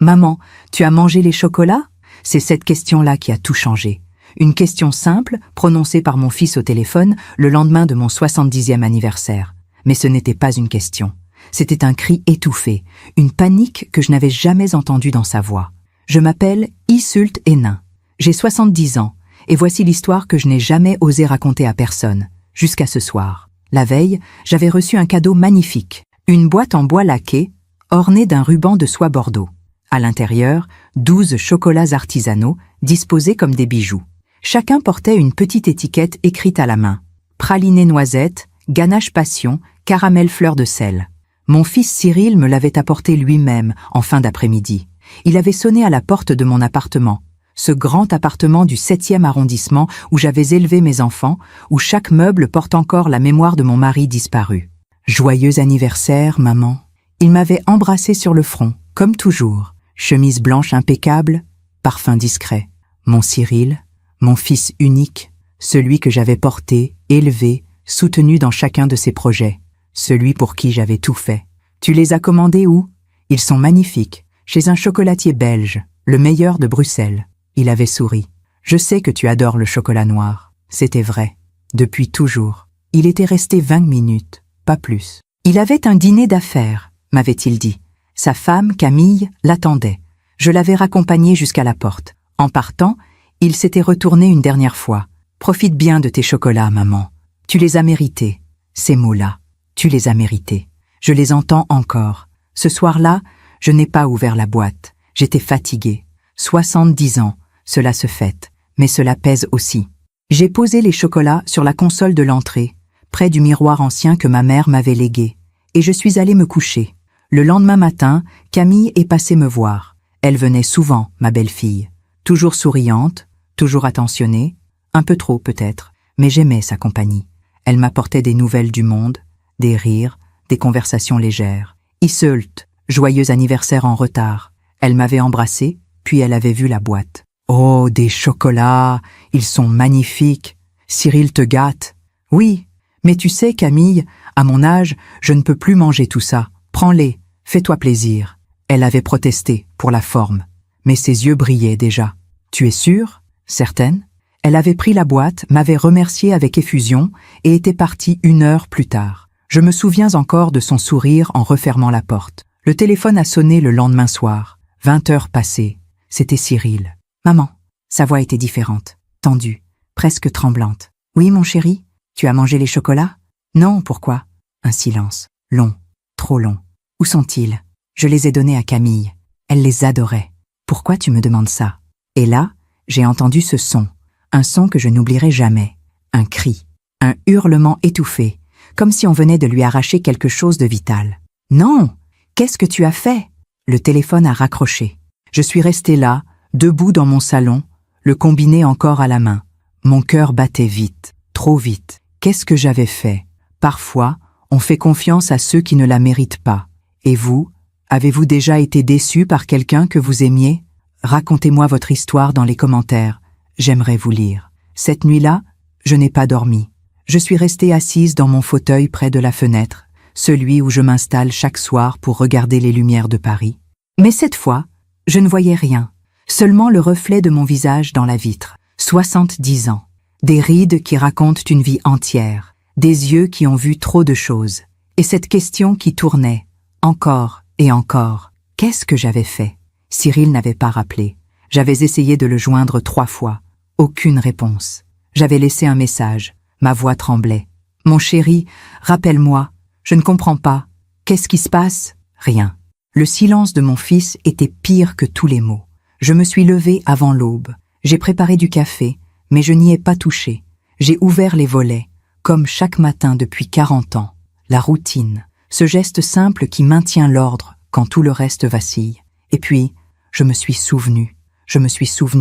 Maman, tu as mangé les chocolats? C'est cette question-là qui a tout changé. Une question simple, prononcée par mon fils au téléphone le lendemain de mon 70e anniversaire. Mais ce n'était pas une question. C'était un cri étouffé, une panique que je n'avais jamais entendue dans sa voix. Je m'appelle Isult Hénin. J'ai 70 ans, et voici l'histoire que je n'ai jamais osé raconter à personne, jusqu'à ce soir. La veille, j'avais reçu un cadeau magnifique, une boîte en bois laqué, ornée d'un ruban de soie bordeaux. À l'intérieur, 12 chocolats artisanaux, disposés comme des bijoux. Chacun portait une petite étiquette écrite à la main. Praliné noisette, ganache passion, caramel fleur de sel. Mon fils Cyril me l'avait apporté lui-même en fin d'après-midi. Il avait sonné à la porte de mon appartement, ce grand appartement du 7e arrondissement où j'avais élevé mes enfants, où chaque meuble porte encore la mémoire de mon mari disparu. Joyeux anniversaire, maman. Il m'avait embrassé sur le front, comme toujours. Chemise blanche impeccable, parfum discret. Mon Cyril, mon fils unique, celui que j'avais porté, élevé, soutenu dans chacun de ses projets, celui pour qui j'avais tout fait. Tu les as commandés où? Ils sont magnifiques, chez un chocolatier belge, le meilleur de Bruxelles. Il avait souri. Je sais que tu adores le chocolat noir. C'était vrai. Depuis toujours. Il était resté 20 minutes, pas plus. Il avait un dîner d'affaires, m'avait-il dit. Sa femme, Camille, l'attendait. Je l'avais raccompagné jusqu'à la porte. En partant, il s'était retourné une dernière fois. Profite bien de tes chocolats, maman. Tu les as mérités. Ces mots-là, tu les as mérités. Je les entends encore. Ce soir-là, je n'ai pas ouvert la boîte. J'étais fatiguée. 70 ans, cela se fête, mais cela pèse aussi. J'ai posé les chocolats sur la console de l'entrée, près du miroir ancien que ma mère m'avait légué, et je suis allée me coucher. Le lendemain matin, Camille est passée me voir. Elle venait souvent, ma belle-fille. Toujours souriante, toujours attentionnée, un peu trop peut-être, mais j'aimais sa compagnie. Elle m'apportait des nouvelles du monde, des rires, des conversations légères. Isult, joyeux anniversaire en retard. Elle m'avait embrassée, puis elle avait vu la boîte. Oh, des chocolats, ils sont magnifiques. Cyril te gâte. Oui, mais tu sais, Camille, à mon âge, je ne peux plus manger tout ça. Prends-les, fais-toi plaisir. Elle avait protesté, pour la forme. Mais ses yeux brillaient déjà. Tu es sûre? Certaine? Elle avait pris la boîte, m'avait remercié avec effusion et était partie 1 heure plus tard. Je me souviens encore de son sourire en refermant la porte. Le téléphone a sonné le lendemain soir. 20 heures passées. C'était Cyril. Maman, sa voix était différente, tendue, presque tremblante. Oui, mon chéri, tu as mangé les chocolats? Non, pourquoi? Un silence, long, trop long. Où sont-ils? Je les ai donnés à Camille. Elle les adorait. Pourquoi tu me demandes ça? Et là, j'ai entendu ce son, un son que je n'oublierai jamais. Un cri, un hurlement étouffé, comme si on venait de lui arracher quelque chose de vital. Non! Qu'est-ce que tu as fait? Le téléphone a raccroché. Je suis restée là, debout dans mon salon, le combiné encore à la main. Mon cœur battait vite, trop vite. Qu'est-ce que j'avais fait? Parfois, on fait confiance à ceux qui ne la méritent pas. Et vous, avez-vous déjà été déçu par quelqu'un que vous aimiez? Racontez-moi votre histoire dans les commentaires. J'aimerais vous lire. Cette nuit-là, je n'ai pas dormi. Je suis restée assise dans mon fauteuil près de la fenêtre, celui où je m'installe chaque soir pour regarder les lumières de Paris. Mais cette fois, je ne voyais rien, seulement le reflet de mon visage dans la vitre. 70 ans, des rides qui racontent une vie entière, des yeux qui ont vu trop de choses, et cette question qui tournait, encore et encore. Qu'est-ce que j'avais fait? Cyril n'avait pas rappelé. J'avais essayé de le joindre 3 fois. Aucune réponse. J'avais laissé un message. Ma voix tremblait. Mon chéri, rappelle-moi. Je ne comprends pas. Qu'est-ce qui se passe? Rien. Le silence de mon fils était pire que tous les mots. Je me suis levée avant l'aube. J'ai préparé du café, mais je n'y ai pas touché. J'ai ouvert les volets, comme chaque matin depuis 40 ans. La routine, ce geste simple qui maintient l'ordre quand tout le reste vacille. Et puis, je me suis souvenue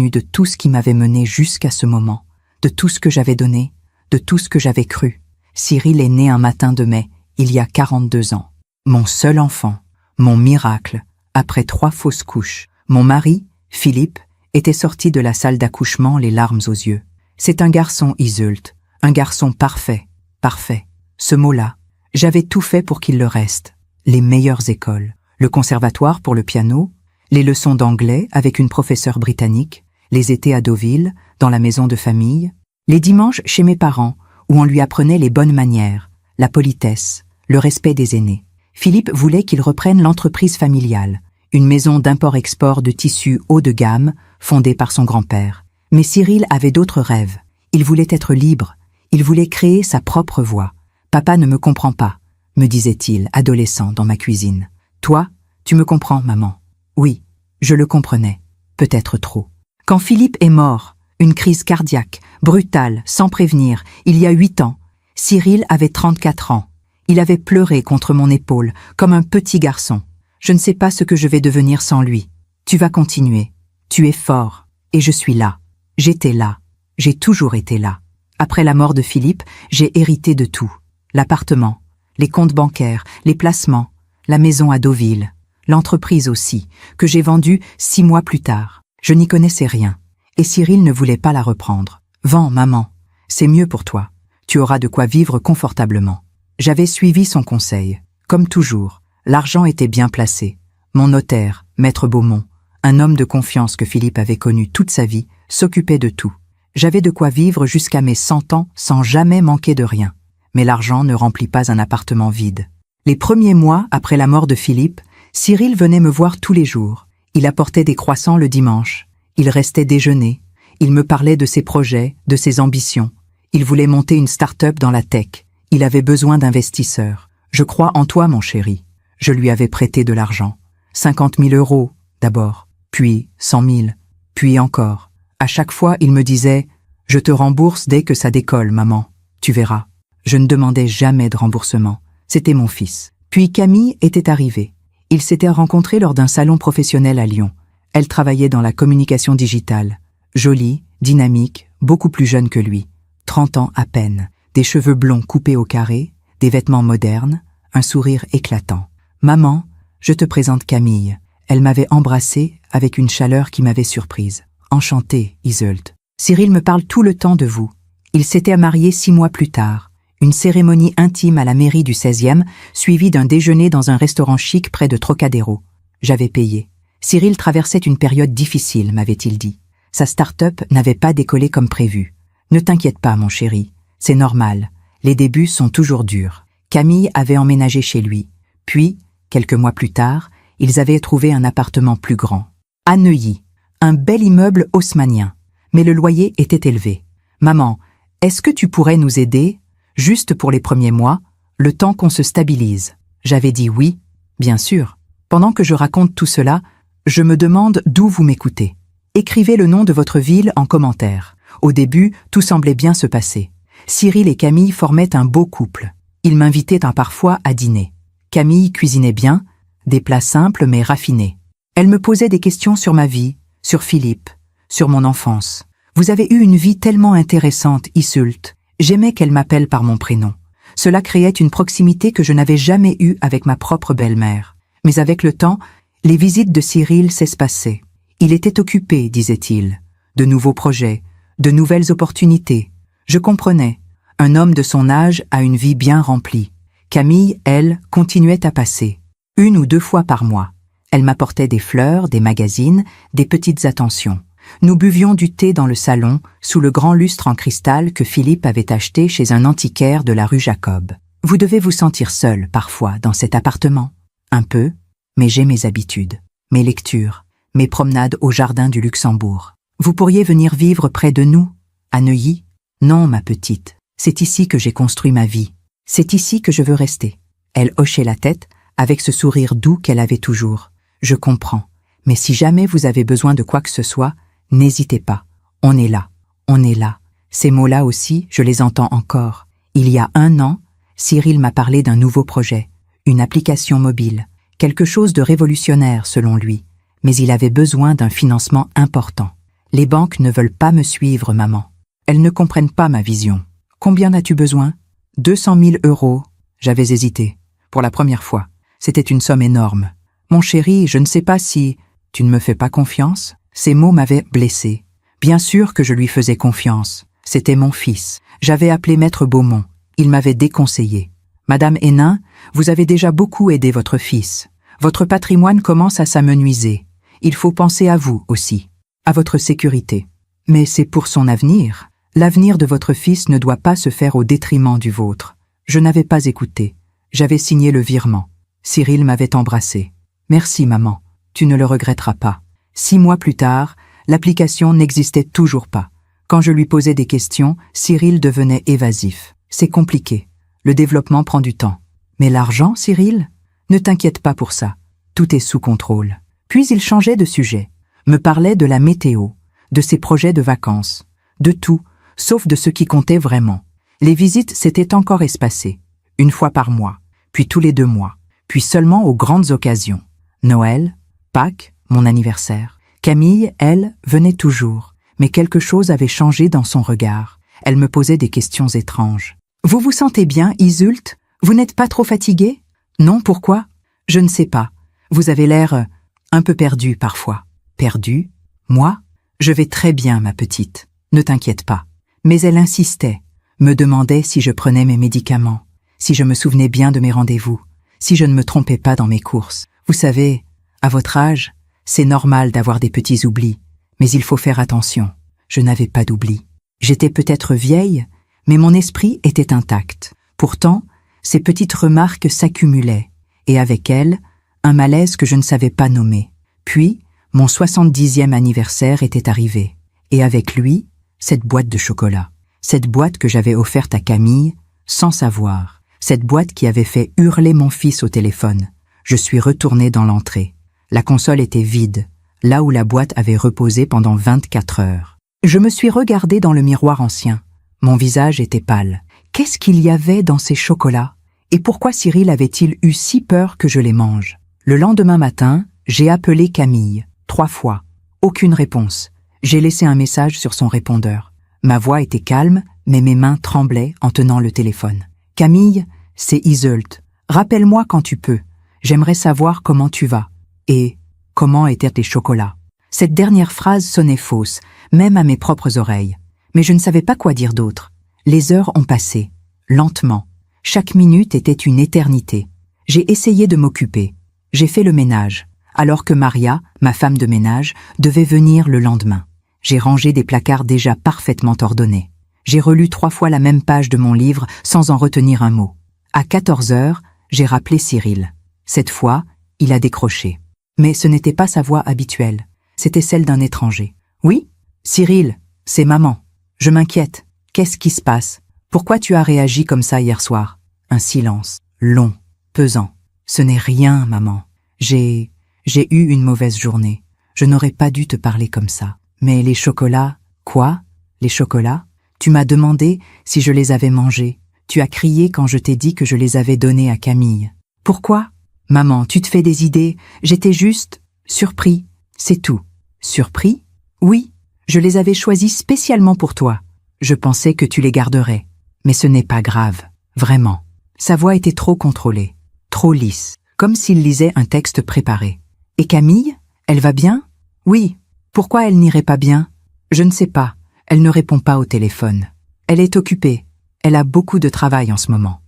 de tout ce qui m'avait mené jusqu'à ce moment, de tout ce que j'avais donné, de tout ce que j'avais cru. Cyril est né un matin de mai, il y a 42 ans. Mon seul enfant, mon miracle, après 3 fausses couches. Mon mari, Philippe, était sorti de la salle d'accouchement les larmes aux yeux. C'est un garçon, Isult, un garçon parfait, parfait. Ce mot-là, j'avais tout fait pour qu'il le reste. Les meilleures écoles, le conservatoire pour le piano, Les leçons d'anglais avec une professeure britannique, les étés à Deauville, dans la maison de famille, les dimanches chez mes parents, où on lui apprenait les bonnes manières, la politesse, le respect des aînés. Philippe voulait qu'il reprenne l'entreprise familiale, une maison d'import-export de tissus haut de gamme, fondée par son grand-père. Mais Cyril avait d'autres rêves. Il voulait être libre, il voulait créer sa propre voie. « Papa ne me comprend pas », me disait-il, adolescent, dans ma cuisine. « Toi, tu me comprends, maman ?» Oui, je le comprenais, peut-être trop. Quand Philippe est mort, une crise cardiaque, brutale, sans prévenir, il y a 8 ans, Cyril avait 34 ans. Il avait pleuré contre mon épaule, comme un petit garçon. Je ne sais pas ce que je vais devenir sans lui. Tu vas continuer. Tu es fort. Et je suis là. J'étais là. J'ai toujours été là. Après la mort de Philippe, j'ai hérité de tout. L'appartement, les comptes bancaires, les placements, la maison à Deauville, l'entreprise aussi, que j'ai vendue 6 mois plus tard. Je n'y connaissais rien. Et Cyril ne voulait pas la reprendre. « Vends, maman. C'est mieux pour toi. Tu auras de quoi vivre confortablement. » J'avais suivi son conseil. Comme toujours, l'argent était bien placé. Mon notaire, Maître Beaumont, un homme de confiance que Philippe avait connu toute sa vie, s'occupait de tout. J'avais de quoi vivre jusqu'à mes 100 ans sans jamais manquer de rien. Mais l'argent ne remplit pas un appartement vide. Les premiers mois après la mort de Philippe, Cyril venait me voir tous les jours. Il apportait des croissants le dimanche. Il restait déjeuner. Il me parlait de ses projets, de ses ambitions. Il voulait monter une start-up dans la tech. Il avait besoin d'investisseurs. « Je crois en toi, mon chéri. » Je lui avais prêté de l'argent. 50 000 euros, d'abord, puis 100 000, puis encore. À chaque fois, il me disait « Je te rembourse dès que ça décolle, maman. Tu verras. » Je ne demandais jamais de remboursement. C'était mon fils. Puis Camille était arrivée. Ils s'étaient rencontrés lors d'un salon professionnel à Lyon. Elle travaillait dans la communication digitale. Jolie, dynamique, beaucoup plus jeune que lui. 30 ans à peine. Des cheveux blonds coupés au carré, des vêtements modernes, un sourire éclatant. « Maman, je te présente Camille. » Elle m'avait embrassée avec une chaleur qui m'avait surprise. « Enchantée, Iseult. Cyril me parle tout le temps de vous. » Il s'était marié 6 mois plus tard. Une cérémonie intime à la mairie du 16e, suivie d'un déjeuner dans un restaurant chic près de Trocadéro. J'avais payé. Cyril traversait une période difficile, m'avait-il dit. Sa start-up n'avait pas décollé comme prévu. « Ne t'inquiète pas, mon chéri. C'est normal. Les débuts sont toujours durs. » Camille avait emménagé chez lui. Puis, quelques mois plus tard, ils avaient trouvé un appartement plus grand. À Neuilly, un bel immeuble haussmannien. Mais le loyer était élevé. « Maman, est-ce que tu pourrais nous aider, juste pour les premiers mois, le temps qu'on se stabilise ?» J'avais dit oui, bien sûr. Pendant que je raconte tout cela, je me demande d'où vous m'écoutez. Écrivez le nom de votre ville en commentaire. Au début, tout semblait bien se passer. Cyril et Camille formaient un beau couple. Ils m'invitaient parfois à dîner. Camille cuisinait bien, des plats simples mais raffinés. Elle me posait des questions sur ma vie, sur Philippe, sur mon enfance. « Vous avez eu une vie tellement intéressante, Iseult. » J'aimais qu'elle m'appelle par mon prénom. Cela créait une proximité que je n'avais jamais eue avec ma propre belle-mère. Mais avec le temps, les visites de Cyril s'espaçaient. Il était occupé, disait-il. De nouveaux projets, de nouvelles opportunités. Je comprenais. Un homme de son âge a une vie bien remplie. Camille, elle, continuait à passer. 1 ou 2 fois par mois. Elle m'apportait des fleurs, des magazines, des petites attentions. Nous buvions du thé dans le salon, sous le grand lustre en cristal que Philippe avait acheté chez un antiquaire de la rue Jacob. Vous devez vous sentir seul, parfois, dans cet appartement. Un peu, mais j'ai mes habitudes, mes lectures, mes promenades au jardin du Luxembourg. Vous pourriez venir vivre près de nous, à Neuilly? Non, ma petite, c'est ici que j'ai construit ma vie. C'est ici que je veux rester. Elle hochait la tête, avec ce sourire doux qu'elle avait toujours. Je comprends, mais si jamais vous avez besoin de quoi que ce soit, n'hésitez pas. On est là, on est là. Ces mots-là aussi, je les entends encore. Il y a 1 an, Cyril m'a parlé d'un nouveau projet, une application mobile, quelque chose de révolutionnaire selon lui, mais il avait besoin d'un financement important. Les banques ne veulent pas me suivre, maman. Elles ne comprennent pas ma vision. Combien as-tu besoin? 200 000 euros. J'avais hésité. Pour la première fois. C'était une somme énorme. Mon chéri, je ne sais pas si... Tu ne me fais pas confiance? Ces mots m'avaient blessé. Bien sûr que je lui faisais confiance. C'était mon fils. J'avais appelé Maître Beaumont. Il m'avait déconseillé. Madame Hénin, vous avez déjà beaucoup aidé votre fils. Votre patrimoine commence à s'amenuiser. Il faut penser à vous aussi, à votre sécurité. Mais c'est pour son avenir. L'avenir de votre fils ne doit pas se faire au détriment du vôtre. Je n'avais pas écouté. J'avais signé le virement. Cyril m'avait embrassé. Merci, maman. Tu ne le regretteras pas. 6 mois plus tard, l'application n'existait toujours pas. Quand je lui posais des questions, Cyril devenait évasif. C'est compliqué. Le développement prend du temps. Mais l'argent, Cyril? Ne t'inquiète pas pour ça. Tout est sous contrôle. Puis il changeait de sujet. Me parlait de la météo, de ses projets de vacances, de tout, sauf de ce qui comptait vraiment. Les visites s'étaient encore espacées, 1 fois par mois, puis tous les 2 mois, puis seulement aux grandes occasions. Noël, Pâques, mon anniversaire. Camille, elle, venait toujours, mais quelque chose avait changé dans son regard. Elle me posait des questions étranges. « Vous vous sentez bien, Iseult? Vous n'êtes pas trop fatigué? »« Non, pourquoi? »« Je ne sais pas. Vous avez l'air un peu perdu parfois. »« Perdu? Moi? Je vais très bien, ma petite. Ne t'inquiète pas. » Mais elle insistait, me demandait si je prenais mes médicaments, si je me souvenais bien de mes rendez-vous, si je ne me trompais pas dans mes courses. Vous savez, à votre âge, c'est normal d'avoir des petits oublis, mais il faut faire attention. Je n'avais pas d'oubli. J'étais peut-être vieille, mais mon esprit était intact. Pourtant, ces petites remarques s'accumulaient, et avec elles, un malaise que je ne savais pas nommer. Puis, mon 70e anniversaire était arrivé, et avec lui, cette boîte de chocolat. Cette boîte que j'avais offerte à Camille, sans savoir. Cette boîte qui avait fait hurler mon fils au téléphone. Je suis retournée dans l'entrée. La console était vide, là où la boîte avait reposé pendant 24 heures. Je me suis regardée dans le miroir ancien. Mon visage était pâle. Qu'est-ce qu'il y avait dans ces chocolats? Et pourquoi Cyril avait-il eu si peur que je les mange? Le lendemain matin, j'ai appelé Camille, 3 fois. Aucune réponse. J'ai laissé un message sur son répondeur. Ma voix était calme, mais mes mains tremblaient en tenant le téléphone. « Camille, c'est Iseult. Rappelle-moi quand tu peux. J'aimerais savoir comment tu vas. Et comment étaient tes chocolats ?» Cette dernière phrase sonnait fausse, même à mes propres oreilles. Mais je ne savais pas quoi dire d'autre. Les heures ont passé, lentement. Chaque minute était une éternité. J'ai essayé de m'occuper. J'ai fait le ménage, alors que Maria, ma femme de ménage, devait venir le lendemain. J'ai rangé des placards déjà parfaitement ordonnés. J'ai relu 3 fois la même page de mon livre sans en retenir un mot. À 14 heures, j'ai rappelé Cyril. Cette fois, il a décroché. Mais ce n'était pas sa voix habituelle. C'était celle d'un étranger. « Oui, Cyril, c'est maman. Je m'inquiète. Qu'est-ce qui se passe? Pourquoi tu as réagi comme ça hier soir ?» Un silence, long, pesant. « Ce n'est rien, maman. J'ai eu une mauvaise journée. Je n'aurais pas dû te parler comme ça. Mais les chocolats... » « Quoi? Les chocolats? Tu m'as demandé si je les avais mangés. Tu as crié quand je t'ai dit que je les avais donnés à Camille. Pourquoi? Maman, tu te fais des idées. J'étais juste... surpris. C'est tout. Surpris? Oui. Je les avais choisis spécialement pour toi. Je pensais que tu les garderais. Mais ce n'est pas grave. Vraiment. » Sa voix était trop contrôlée, trop lisse, comme s'il lisait un texte préparé. « Et Camille? Elle va bien? » « Oui. Pourquoi elle n'irait pas bien? » « Je ne sais pas. Elle ne répond pas au téléphone. Elle est occupée. Elle a beaucoup de travail en ce moment. »«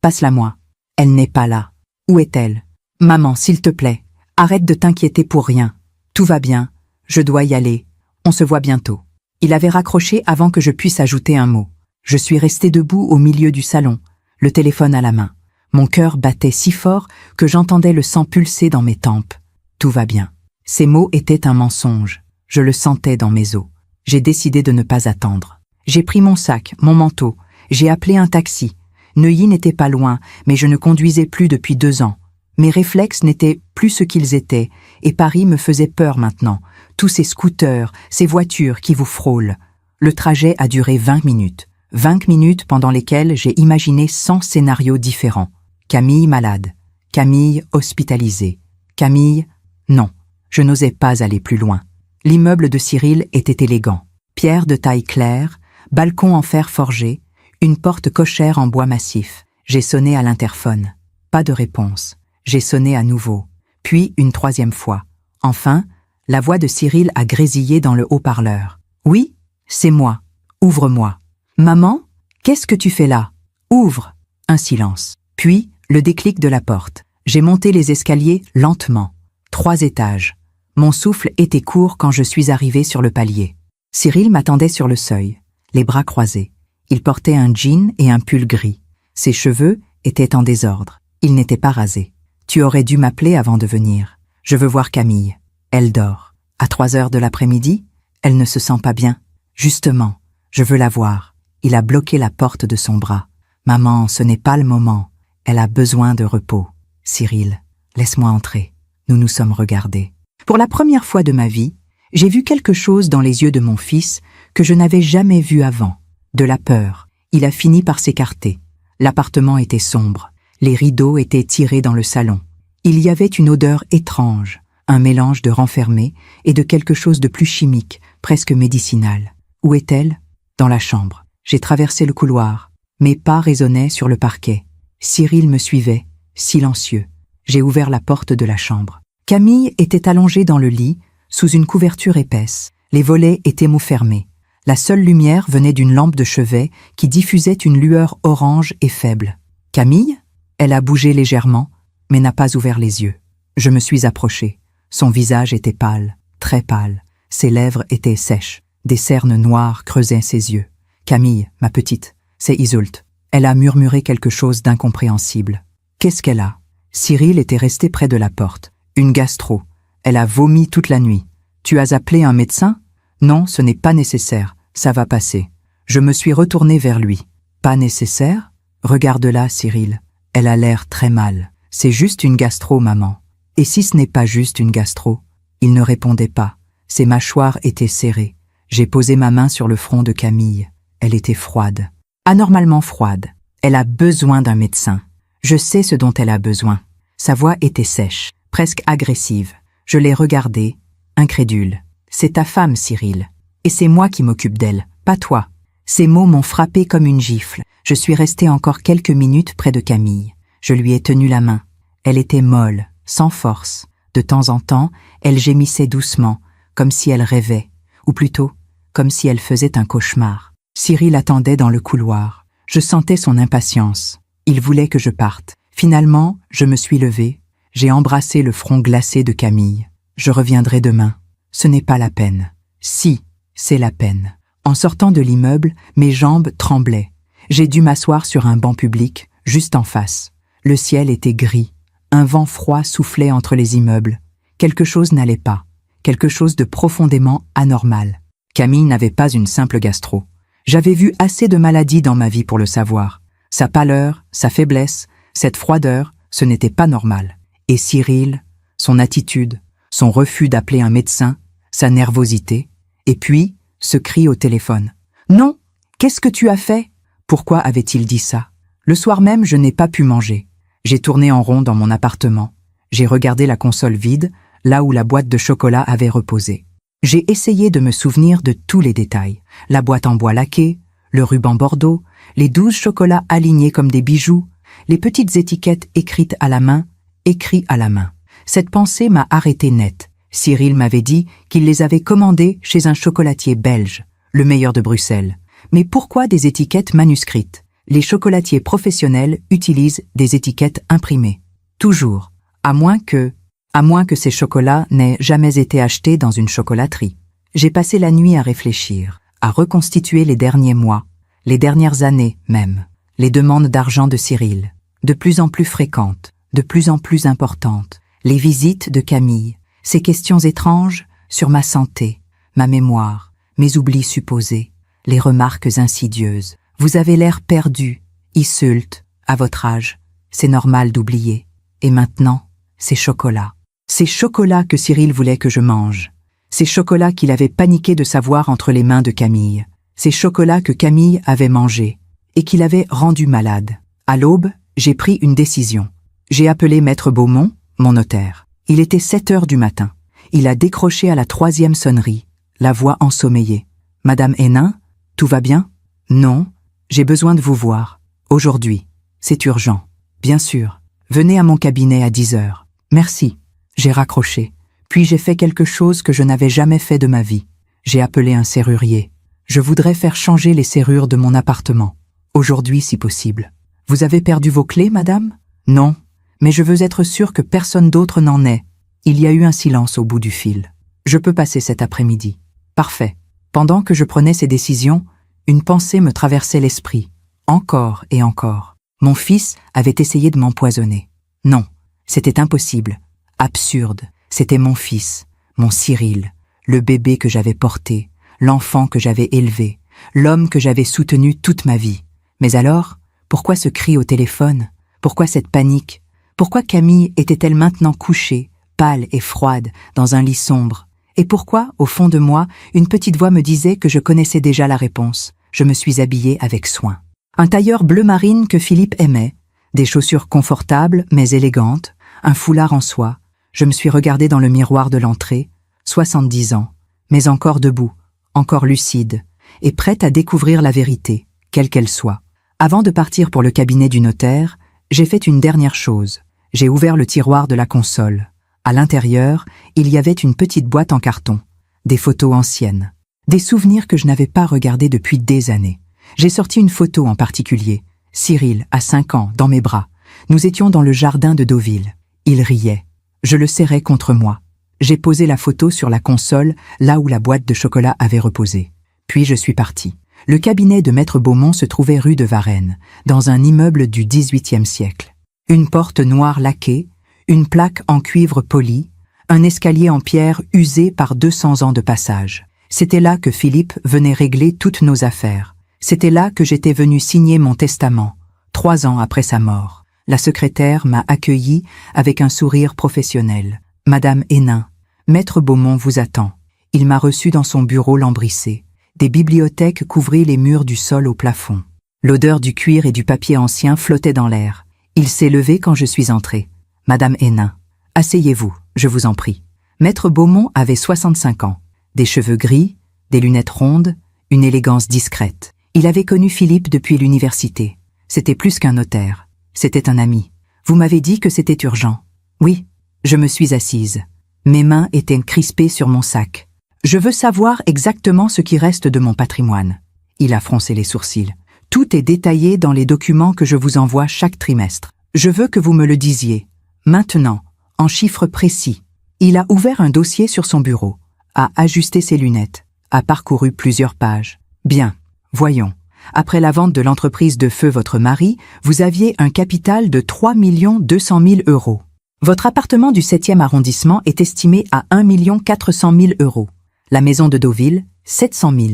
Passe-la-moi. » »« Elle n'est pas là. Où est-elle? »« Maman, s'il te plaît, arrête de t'inquiéter pour rien. Tout va bien. Je dois y aller. On se voit bientôt. » Il avait raccroché avant que je puisse ajouter un mot. Je suis restée debout au milieu du salon, le téléphone à la main. Mon cœur battait si fort que j'entendais le sang pulser dans mes tempes. Tout va bien. Ces mots étaient un mensonge. Je le sentais dans mes os. J'ai décidé de ne pas attendre. J'ai pris mon sac, mon manteau. J'ai appelé un taxi. Neuilly n'était pas loin, mais je ne conduisais plus depuis 2 ans. Mes réflexes n'étaient plus ce qu'ils étaient, et Paris me faisait peur maintenant. Tous ces scooters, ces voitures qui vous frôlent. Le trajet a duré 20 minutes. 20 minutes pendant lesquelles j'ai imaginé 100 scénarios différents. Camille malade. Camille hospitalisée. Camille... Non, je n'osais pas aller plus loin. L'immeuble de Cyril était élégant. Pierre de taille claire, balcon en fer forgé, une porte cochère en bois massif. J'ai sonné à l'interphone. Pas de réponse. J'ai sonné à nouveau. Puis une 3e fois. Enfin, la voix de Cyril a grésillé dans le haut-parleur. « Oui, c'est moi. Ouvre-moi. »« Maman, qu'est-ce que tu fais là? Ouvre !» Un silence. Puis, le déclic de la porte. J'ai monté les escaliers lentement. 3 étages. Mon souffle était court quand je suis arrivée sur le palier. Cyril m'attendait sur le seuil, les bras croisés. Il portait un jean et un pull gris. Ses cheveux étaient en désordre. Il n'était pas rasé. Tu aurais dû m'appeler avant de venir. Je veux voir Camille. Elle dort. À 3 heures de l'après-midi, elle ne se sent pas bien. Justement, je veux la voir. Il a bloqué la porte de son bras. Maman, ce n'est pas le moment. Elle a besoin de repos. Cyril, laisse-moi entrer. Nous nous sommes regardés. Pour la première fois de ma vie, j'ai vu quelque chose dans les yeux de mon fils que je n'avais jamais vu avant. De la peur. Il a fini par s'écarter. L'appartement était sombre. Les rideaux étaient tirés dans le salon. Il y avait une odeur étrange, un mélange de renfermé et de quelque chose de plus chimique, presque médicinal. Où est-elle? Dans la chambre. J'ai traversé le couloir. Mes pas résonnaient sur le parquet. Cyril me suivait, silencieux. J'ai ouvert la porte de la chambre. Camille était allongée dans le lit, sous une couverture épaisse. Les volets étaient fermés. La seule lumière venait d'une lampe de chevet qui diffusait une lueur orange et faible. Camille? Elle a bougé légèrement, mais n'a pas ouvert les yeux. Je me suis approché. Son visage était pâle, très pâle. Ses lèvres étaient sèches. Des cernes noires creusaient ses yeux. Camille, ma petite, c'est Iseult. Elle a murmuré quelque chose d'incompréhensible. Qu'est-ce qu'elle a? Cyril était resté près de la porte. Une gastro. Elle a vomi toute la nuit. Tu as appelé un médecin? Non, ce n'est pas nécessaire. Ça va passer. Je me suis retourné vers lui. Pas nécessaire? Regarde-la, Cyril. Elle a l'air très mal. C'est juste une gastro, maman. Et si ce n'est pas juste une gastro? Il ne répondait pas. Ses mâchoires étaient serrées. J'ai posé ma main sur le front de Camille. Elle était froide. Anormalement froide. Elle a besoin d'un médecin. Je sais ce dont elle a besoin. Sa voix était sèche, presque agressive. Je l'ai regardée, incrédule. C'est ta femme, Cyril. Et c'est moi qui m'occupe d'elle, pas toi. Ces mots m'ont frappé comme une gifle. Je suis restée encore quelques minutes près de Camille. Je lui ai tenu la main. Elle était molle, sans force. De temps en temps, elle gémissait doucement, comme si elle rêvait, ou plutôt, comme si elle faisait un cauchemar. Cyril attendait dans le couloir. Je sentais son impatience. Il voulait que je parte. Finalement, je me suis levée. J'ai embrassé le front glacé de Camille. Je reviendrai demain. Ce n'est pas la peine. Si, c'est la peine. En sortant de l'immeuble, mes jambes tremblaient. J'ai dû m'asseoir sur un banc public, juste en face. Le ciel était gris. Un vent froid soufflait entre les immeubles. Quelque chose n'allait pas. Quelque chose de profondément anormal. Camille n'avait pas une simple gastro. J'avais vu assez de maladies dans ma vie pour le savoir. Sa pâleur, sa faiblesse, cette froideur, ce n'était pas normal. Et Cyril, son attitude, son refus d'appeler un médecin, sa nervosité, et puis ce cri au téléphone. « Non, qu'est-ce que tu as fait ?» Pourquoi avait-il dit ça? Le soir même, je n'ai pas pu manger. J'ai tourné en rond dans mon appartement. J'ai regardé la console vide, là où la boîte de chocolat avait reposé. J'ai essayé de me souvenir de tous les détails. La boîte en bois laqué, le ruban bordeaux, les 12 chocolats alignés comme des bijoux, les petites étiquettes écrites à la main, écrits à la main. Cette pensée m'a arrêté net. Cyril m'avait dit qu'il les avait commandés chez un chocolatier belge, le meilleur de Bruxelles. Mais pourquoi des étiquettes manuscrites? Les chocolatiers professionnels utilisent des étiquettes imprimées. Toujours. À moins que ces chocolats n'aient jamais été achetés dans une chocolaterie. J'ai passé la nuit à réfléchir, à reconstituer les derniers mois, les dernières années même, les demandes d'argent de Cyril, de plus en plus fréquentes, de plus en plus importantes, les visites de Camille, ces questions étranges sur ma santé, ma mémoire, mes oublis supposés, les remarques insidieuses. Vous avez l'air perdu, Iseult, à votre âge. C'est normal d'oublier. Et maintenant, ces chocolats. Ces chocolats que Cyril voulait que je mange. Ces chocolats qu'il avait paniqué de savoir entre les mains de Camille. Ces chocolats que Camille avait mangés et qu'il avait rendu malade. À l'aube, j'ai pris une décision. J'ai appelé Maître Beaumont, mon notaire. Il était 7 heures du matin. Il a décroché à la 3e sonnerie, la voix ensommeillée. « Madame Hénin, tout va bien ?»« Non, j'ai besoin de vous voir. Aujourd'hui. C'est urgent. »« Bien sûr. Venez à mon cabinet à 10 heures. »« Merci. » J'ai raccroché. Puis j'ai fait quelque chose que je n'avais jamais fait de ma vie. J'ai appelé un serrurier. Je voudrais faire changer les serrures de mon appartement. Aujourd'hui, si possible. « Vous avez perdu vos clés, madame ?»« Non, mais je veux être sûr que personne d'autre n'en ait. » Il y a eu un silence au bout du fil. Je peux passer cet après-midi. Parfait. Pendant que je prenais ces décisions, une pensée me traversait l'esprit. Encore et encore. Mon fils avait essayé de m'empoisonner. Non, c'était impossible. Absurde. C'était mon fils, mon Cyril, le bébé que j'avais porté, l'enfant que j'avais élevé, l'homme que j'avais soutenu toute ma vie. Mais alors, pourquoi ce cri au téléphone? Pourquoi cette panique? Pourquoi Camille était-elle maintenant couchée, pâle et froide, dans un lit sombre? Et pourquoi, au fond de moi, une petite voix me disait que je connaissais déjà la réponse? Je me suis habillée avec soin. Un tailleur bleu marine que Philippe aimait, des chaussures confortables mais élégantes, un foulard en soie. Je me suis regardée dans le miroir de l'entrée, 70 ans, mais encore debout, encore lucide, et prête à découvrir la vérité, quelle qu'elle soit. Avant de partir pour le cabinet du notaire, j'ai fait une dernière chose. J'ai ouvert le tiroir de la console. À l'intérieur, il y avait une petite boîte en carton, des photos anciennes, des souvenirs que je n'avais pas regardés depuis des années. J'ai sorti une photo en particulier. Cyril, à 5 ans, dans mes bras. Nous étions dans le jardin de Deauville. Il riait. Je le serrais contre moi. J'ai posé la photo sur la console, là où la boîte de chocolat avait reposé. Puis je suis parti. Le cabinet de Maître Beaumont se trouvait rue de Varennes, dans un immeuble du XVIIIe siècle. Une porte noire laquée, une plaque en cuivre poli, un escalier en pierre usé par 200 ans de passage. C'était là que Philippe venait régler toutes nos affaires. C'était là que j'étais venu signer mon testament, 3 ans après sa mort. La secrétaire m'a accueilli avec un sourire professionnel. « Madame Hénin, Maître Beaumont vous attend. » Il m'a reçu dans son bureau lambrissé. Des bibliothèques couvraient les murs du sol au plafond. L'odeur du cuir et du papier ancien flottait dans l'air. Il s'est levé quand je suis entrée. « Madame Hénin, asseyez-vous, je vous en prie. » Maître Beaumont avait 65 ans, des cheveux gris, des lunettes rondes, une élégance discrète. Il avait connu Philippe depuis l'université. C'était plus qu'un notaire. C'était un ami. Vous m'avez dit que c'était urgent. Oui, je me suis assise. Mes mains étaient crispées sur mon sac. Je veux savoir exactement ce qui reste de mon patrimoine. Il a froncé les sourcils. Tout est détaillé dans les documents que je vous envoie chaque trimestre. Je veux que vous me le disiez. Maintenant, en chiffres précis. Il a ouvert un dossier sur son bureau, a ajusté ses lunettes, a parcouru plusieurs pages. Bien, voyons. Après la vente de l'entreprise de feu votre mari, vous aviez un capital de 3 200 000 €. Votre appartement du 7e arrondissement est estimé à 1 400 000 €. La maison de Deauville, 700 000.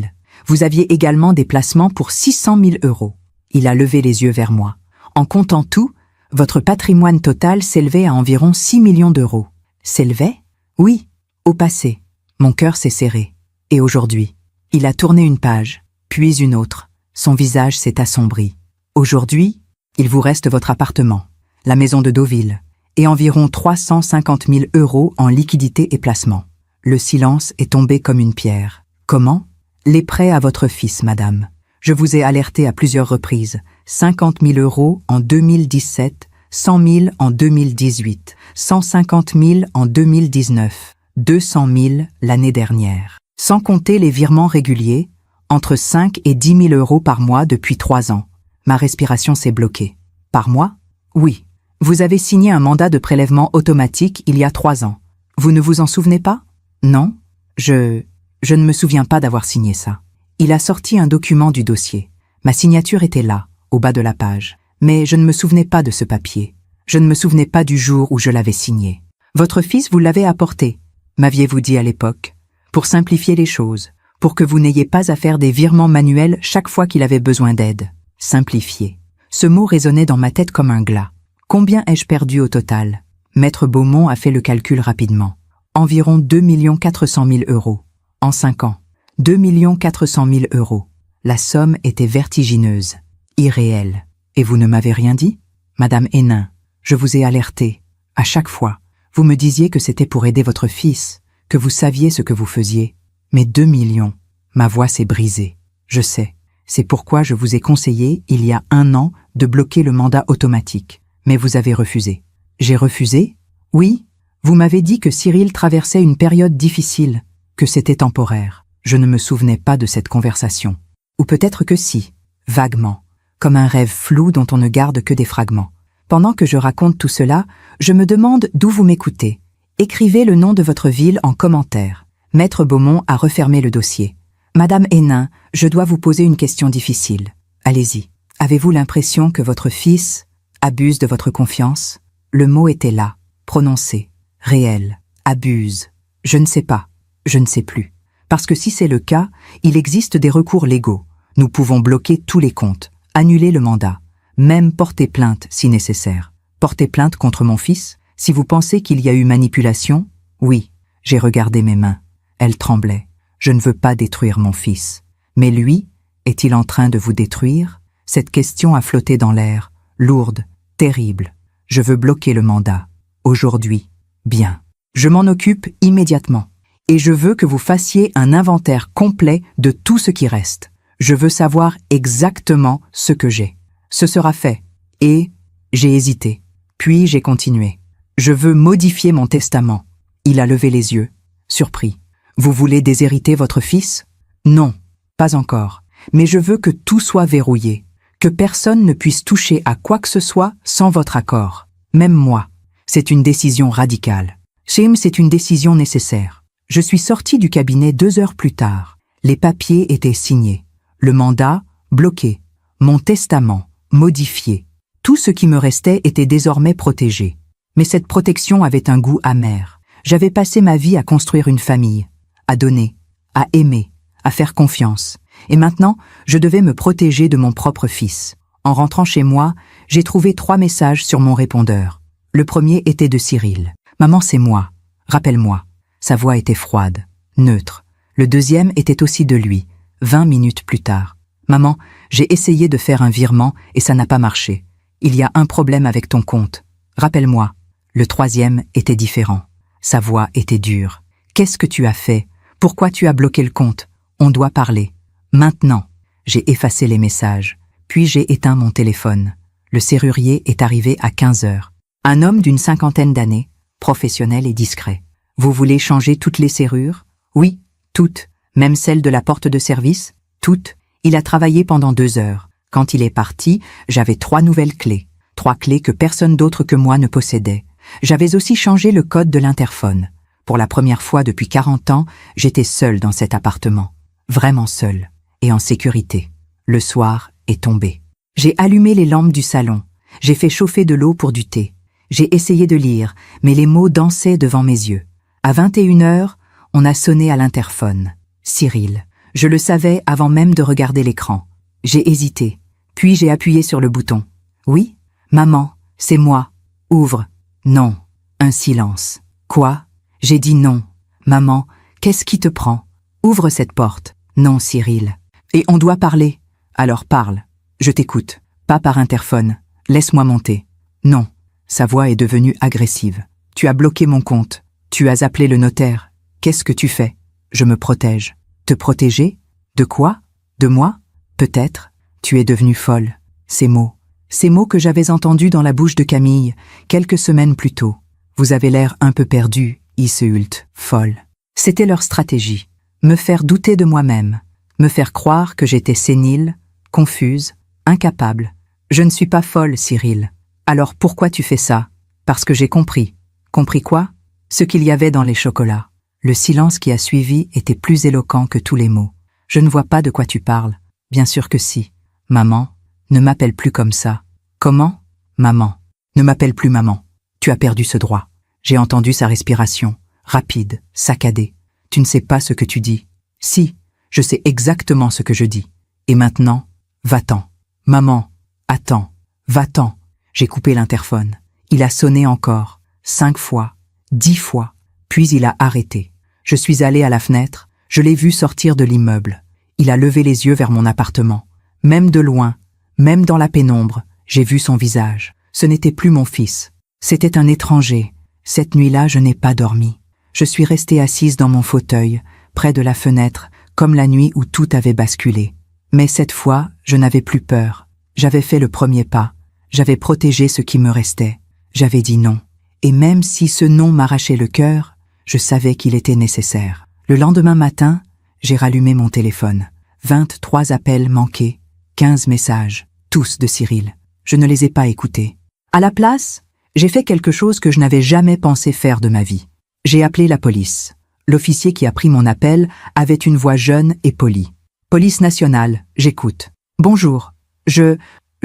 Vous aviez également des placements pour 600 000 €. Il a levé les yeux vers moi. En comptant tout, votre patrimoine total s'élevait à environ 6 millions d'euros. S'élevait? Oui, au passé. Mon cœur s'est serré. Et aujourd'hui? Il a tourné une page, puis une autre. Son visage s'est assombri. Aujourd'hui, il vous reste votre appartement, la maison de Deauville, et environ 350 000 € en liquidités et placements. Le silence est tombé comme une pierre. Comment? Les prêts à votre fils, madame. Je vous ai alerté à plusieurs reprises. 50 000 € en 2017, 100 000 en 2018, 150 000 en 2019, 200 000 l'année dernière. Sans compter les virements réguliers, entre 5 et 10 000 € par mois depuis 3 ans. Ma respiration s'est bloquée. Par mois? Oui. Vous avez signé un mandat de prélèvement automatique il y a 3 ans. Vous ne vous en souvenez pas? Non. Je ne me souviens pas d'avoir signé ça. Il a sorti un document du dossier. Ma signature était là, au bas de la page. Mais je ne me souvenais pas de ce papier. Je ne me souvenais pas du jour où je l'avais signé. Votre fils vous l'avait apporté, m'aviez-vous dit à l'époque, pour simplifier les choses, pour que vous n'ayez pas à faire des virements manuels chaque fois qu'il avait besoin d'aide. Simplifier. Ce mot résonnait dans ma tête comme un glas. Combien ai-je perdu au total? Maître Beaumont a fait le calcul rapidement. Environ 2 400 000 €. En 5 ans. 2 400 000 €. La somme était vertigineuse, irréelle. Et vous ne m'avez rien dit? Madame Hénin, je vous ai alerté. À chaque fois, vous me disiez que c'était pour aider votre fils, que vous saviez ce que vous faisiez. Mais 2 millions, ma voix s'est brisée. Je sais. C'est pourquoi je vous ai conseillé, il y a 1 an, de bloquer le mandat automatique. Mais vous avez refusé. J'ai refusé? Oui. Vous m'avez dit que Cyril traversait une période difficile, que c'était temporaire. Je ne me souvenais pas de cette conversation. Ou peut-être que si, vaguement, comme un rêve flou dont on ne garde que des fragments. Pendant que je raconte tout cela, je me demande d'où vous m'écoutez. Écrivez le nom de votre ville en commentaire. Maître Beaumont a refermé le dossier. Madame Hénin, je dois vous poser une question difficile. Allez-y. Avez-vous l'impression que votre fils abuse de votre confiance? Le mot était là, prononcé. Réel. Abuse. Je ne sais pas. Je ne sais plus. Parce que si c'est le cas, il existe des recours légaux. Nous pouvons bloquer tous les comptes, annuler le mandat, même porter plainte si nécessaire. Porter plainte contre mon fils? Si vous pensez qu'il y a eu manipulation? Oui, j'ai regardé mes mains. Elles tremblaient. Je ne veux pas détruire mon fils. Mais lui, est-il en train de vous détruire? Cette question a flotté dans l'air, lourde, terrible. Je veux bloquer le mandat. Aujourd'hui. Bien. Je m'en occupe immédiatement. Et je veux que vous fassiez un inventaire complet de tout ce qui reste. Je veux savoir exactement ce que j'ai. Ce sera fait. Et j'ai hésité. Puis j'ai continué. Je veux modifier mon testament. Il a levé les yeux, surpris. Vous voulez déshériter votre fils? Non, pas encore. Mais je veux que tout soit verrouillé. Que personne ne puisse toucher à quoi que ce soit sans votre accord. Même moi. C'est une décision radicale. Sim, c'est une décision nécessaire. Je suis sorti du cabinet 2 heures plus tard. Les papiers étaient signés. Le mandat, bloqué. Mon testament, modifié. Tout ce qui me restait était désormais protégé. Mais cette protection avait un goût amer. J'avais passé ma vie à construire une famille, à donner, à aimer, à faire confiance. Et maintenant, je devais me protéger de mon propre fils. En rentrant chez moi, j'ai trouvé 3 messages sur mon répondeur. Le premier était de Cyril. « Maman, c'est moi. Rappelle-moi. » Sa voix était froide, neutre. Le deuxième était aussi de lui, 20 minutes plus tard. « Maman, j'ai essayé de faire un virement et ça n'a pas marché. Il y a un problème avec ton compte. Rappelle-moi. » Le troisième était différent. Sa voix était dure. « Qu'est-ce que tu as fait? Pourquoi tu as bloqué le compte? On doit parler. Maintenant. » J'ai effacé les messages. Puis j'ai éteint mon téléphone. Le serrurier est arrivé à 15 heures. Un homme d'une 50aine d'années, professionnel et discret. « Vous voulez changer toutes les serrures? » « Oui, toutes. Même celles de la porte de service? Toutes. » Il a travaillé pendant 2 heures. Quand il est parti, j'avais 3 nouvelles clés. 3 clés que personne d'autre que moi ne possédait. J'avais aussi changé le code de l'interphone. Pour la première fois depuis 40 ans, j'étais seule dans cet appartement. Vraiment seule. Et en sécurité. Le soir est tombé. J'ai allumé les lampes du salon. J'ai fait chauffer de l'eau pour du thé. J'ai essayé de lire, mais les mots dansaient devant mes yeux. À 21 heures, on a sonné à l'interphone. Cyril. Je le savais avant même de regarder l'écran. J'ai hésité. Puis j'ai appuyé sur le bouton. Oui? Maman, c'est moi. Ouvre. Non. Un silence. Quoi? J'ai dit non. Maman, qu'est-ce qui te prend? Ouvre cette porte. Non, Cyril. Et on doit parler. Alors parle. Je t'écoute. Pas par interphone. Laisse-moi monter. Non. Sa voix est devenue agressive. Tu as bloqué mon compte. Tu as appelé le notaire. Qu'est-ce que tu fais? Je me protège. Te protéger? De quoi? De moi? Peut-être. Tu es devenue folle. Ces mots que j'avais entendus dans la bouche de Camille, quelques semaines plus tôt. Vous avez l'air un peu perdu, Isseult, folle. C'était leur stratégie. Me faire douter de moi-même. Me faire croire que j'étais sénile, confuse, incapable. Je ne suis pas folle, Cyril. Alors pourquoi tu fais ça? Parce que j'ai compris. Compris quoi? Ce qu'il y avait dans les chocolats. Le silence qui a suivi était plus éloquent que tous les mots. Je ne vois pas de quoi tu parles. Bien sûr que si. Maman, ne m'appelle plus comme ça. Comment? Maman. Ne m'appelle plus maman. Tu as perdu ce droit. J'ai entendu sa respiration, rapide, saccadée. Tu ne sais pas ce que tu dis. Si, je sais exactement ce que je dis. Et maintenant, va-t'en. Maman, attends, va-t'en. J'ai coupé l'interphone. Il a sonné encore, 5 fois, 10 fois, puis il a arrêté. Je suis allée à la fenêtre, je l'ai vu sortir de l'immeuble. Il a levé les yeux vers mon appartement. Même de loin, même dans la pénombre, j'ai vu son visage. Ce n'était plus mon fils. C'était un étranger. Cette nuit-là, je n'ai pas dormi. Je suis restée assise dans mon fauteuil, près de la fenêtre, comme la nuit où tout avait basculé. Mais cette fois, je n'avais plus peur. J'avais fait le premier pas. J'avais protégé ce qui me restait. J'avais dit non. Et même si ce non m'arrachait le cœur, je savais qu'il était nécessaire. Le lendemain matin, j'ai rallumé mon téléphone. 23 appels manqués, 15 messages, tous de Cyril. Je ne les ai pas écoutés. À la place, j'ai fait quelque chose que je n'avais jamais pensé faire de ma vie. J'ai appelé la police. L'officier qui a pris mon appel avait une voix jeune et polie. Police nationale, j'écoute. Bonjour. Je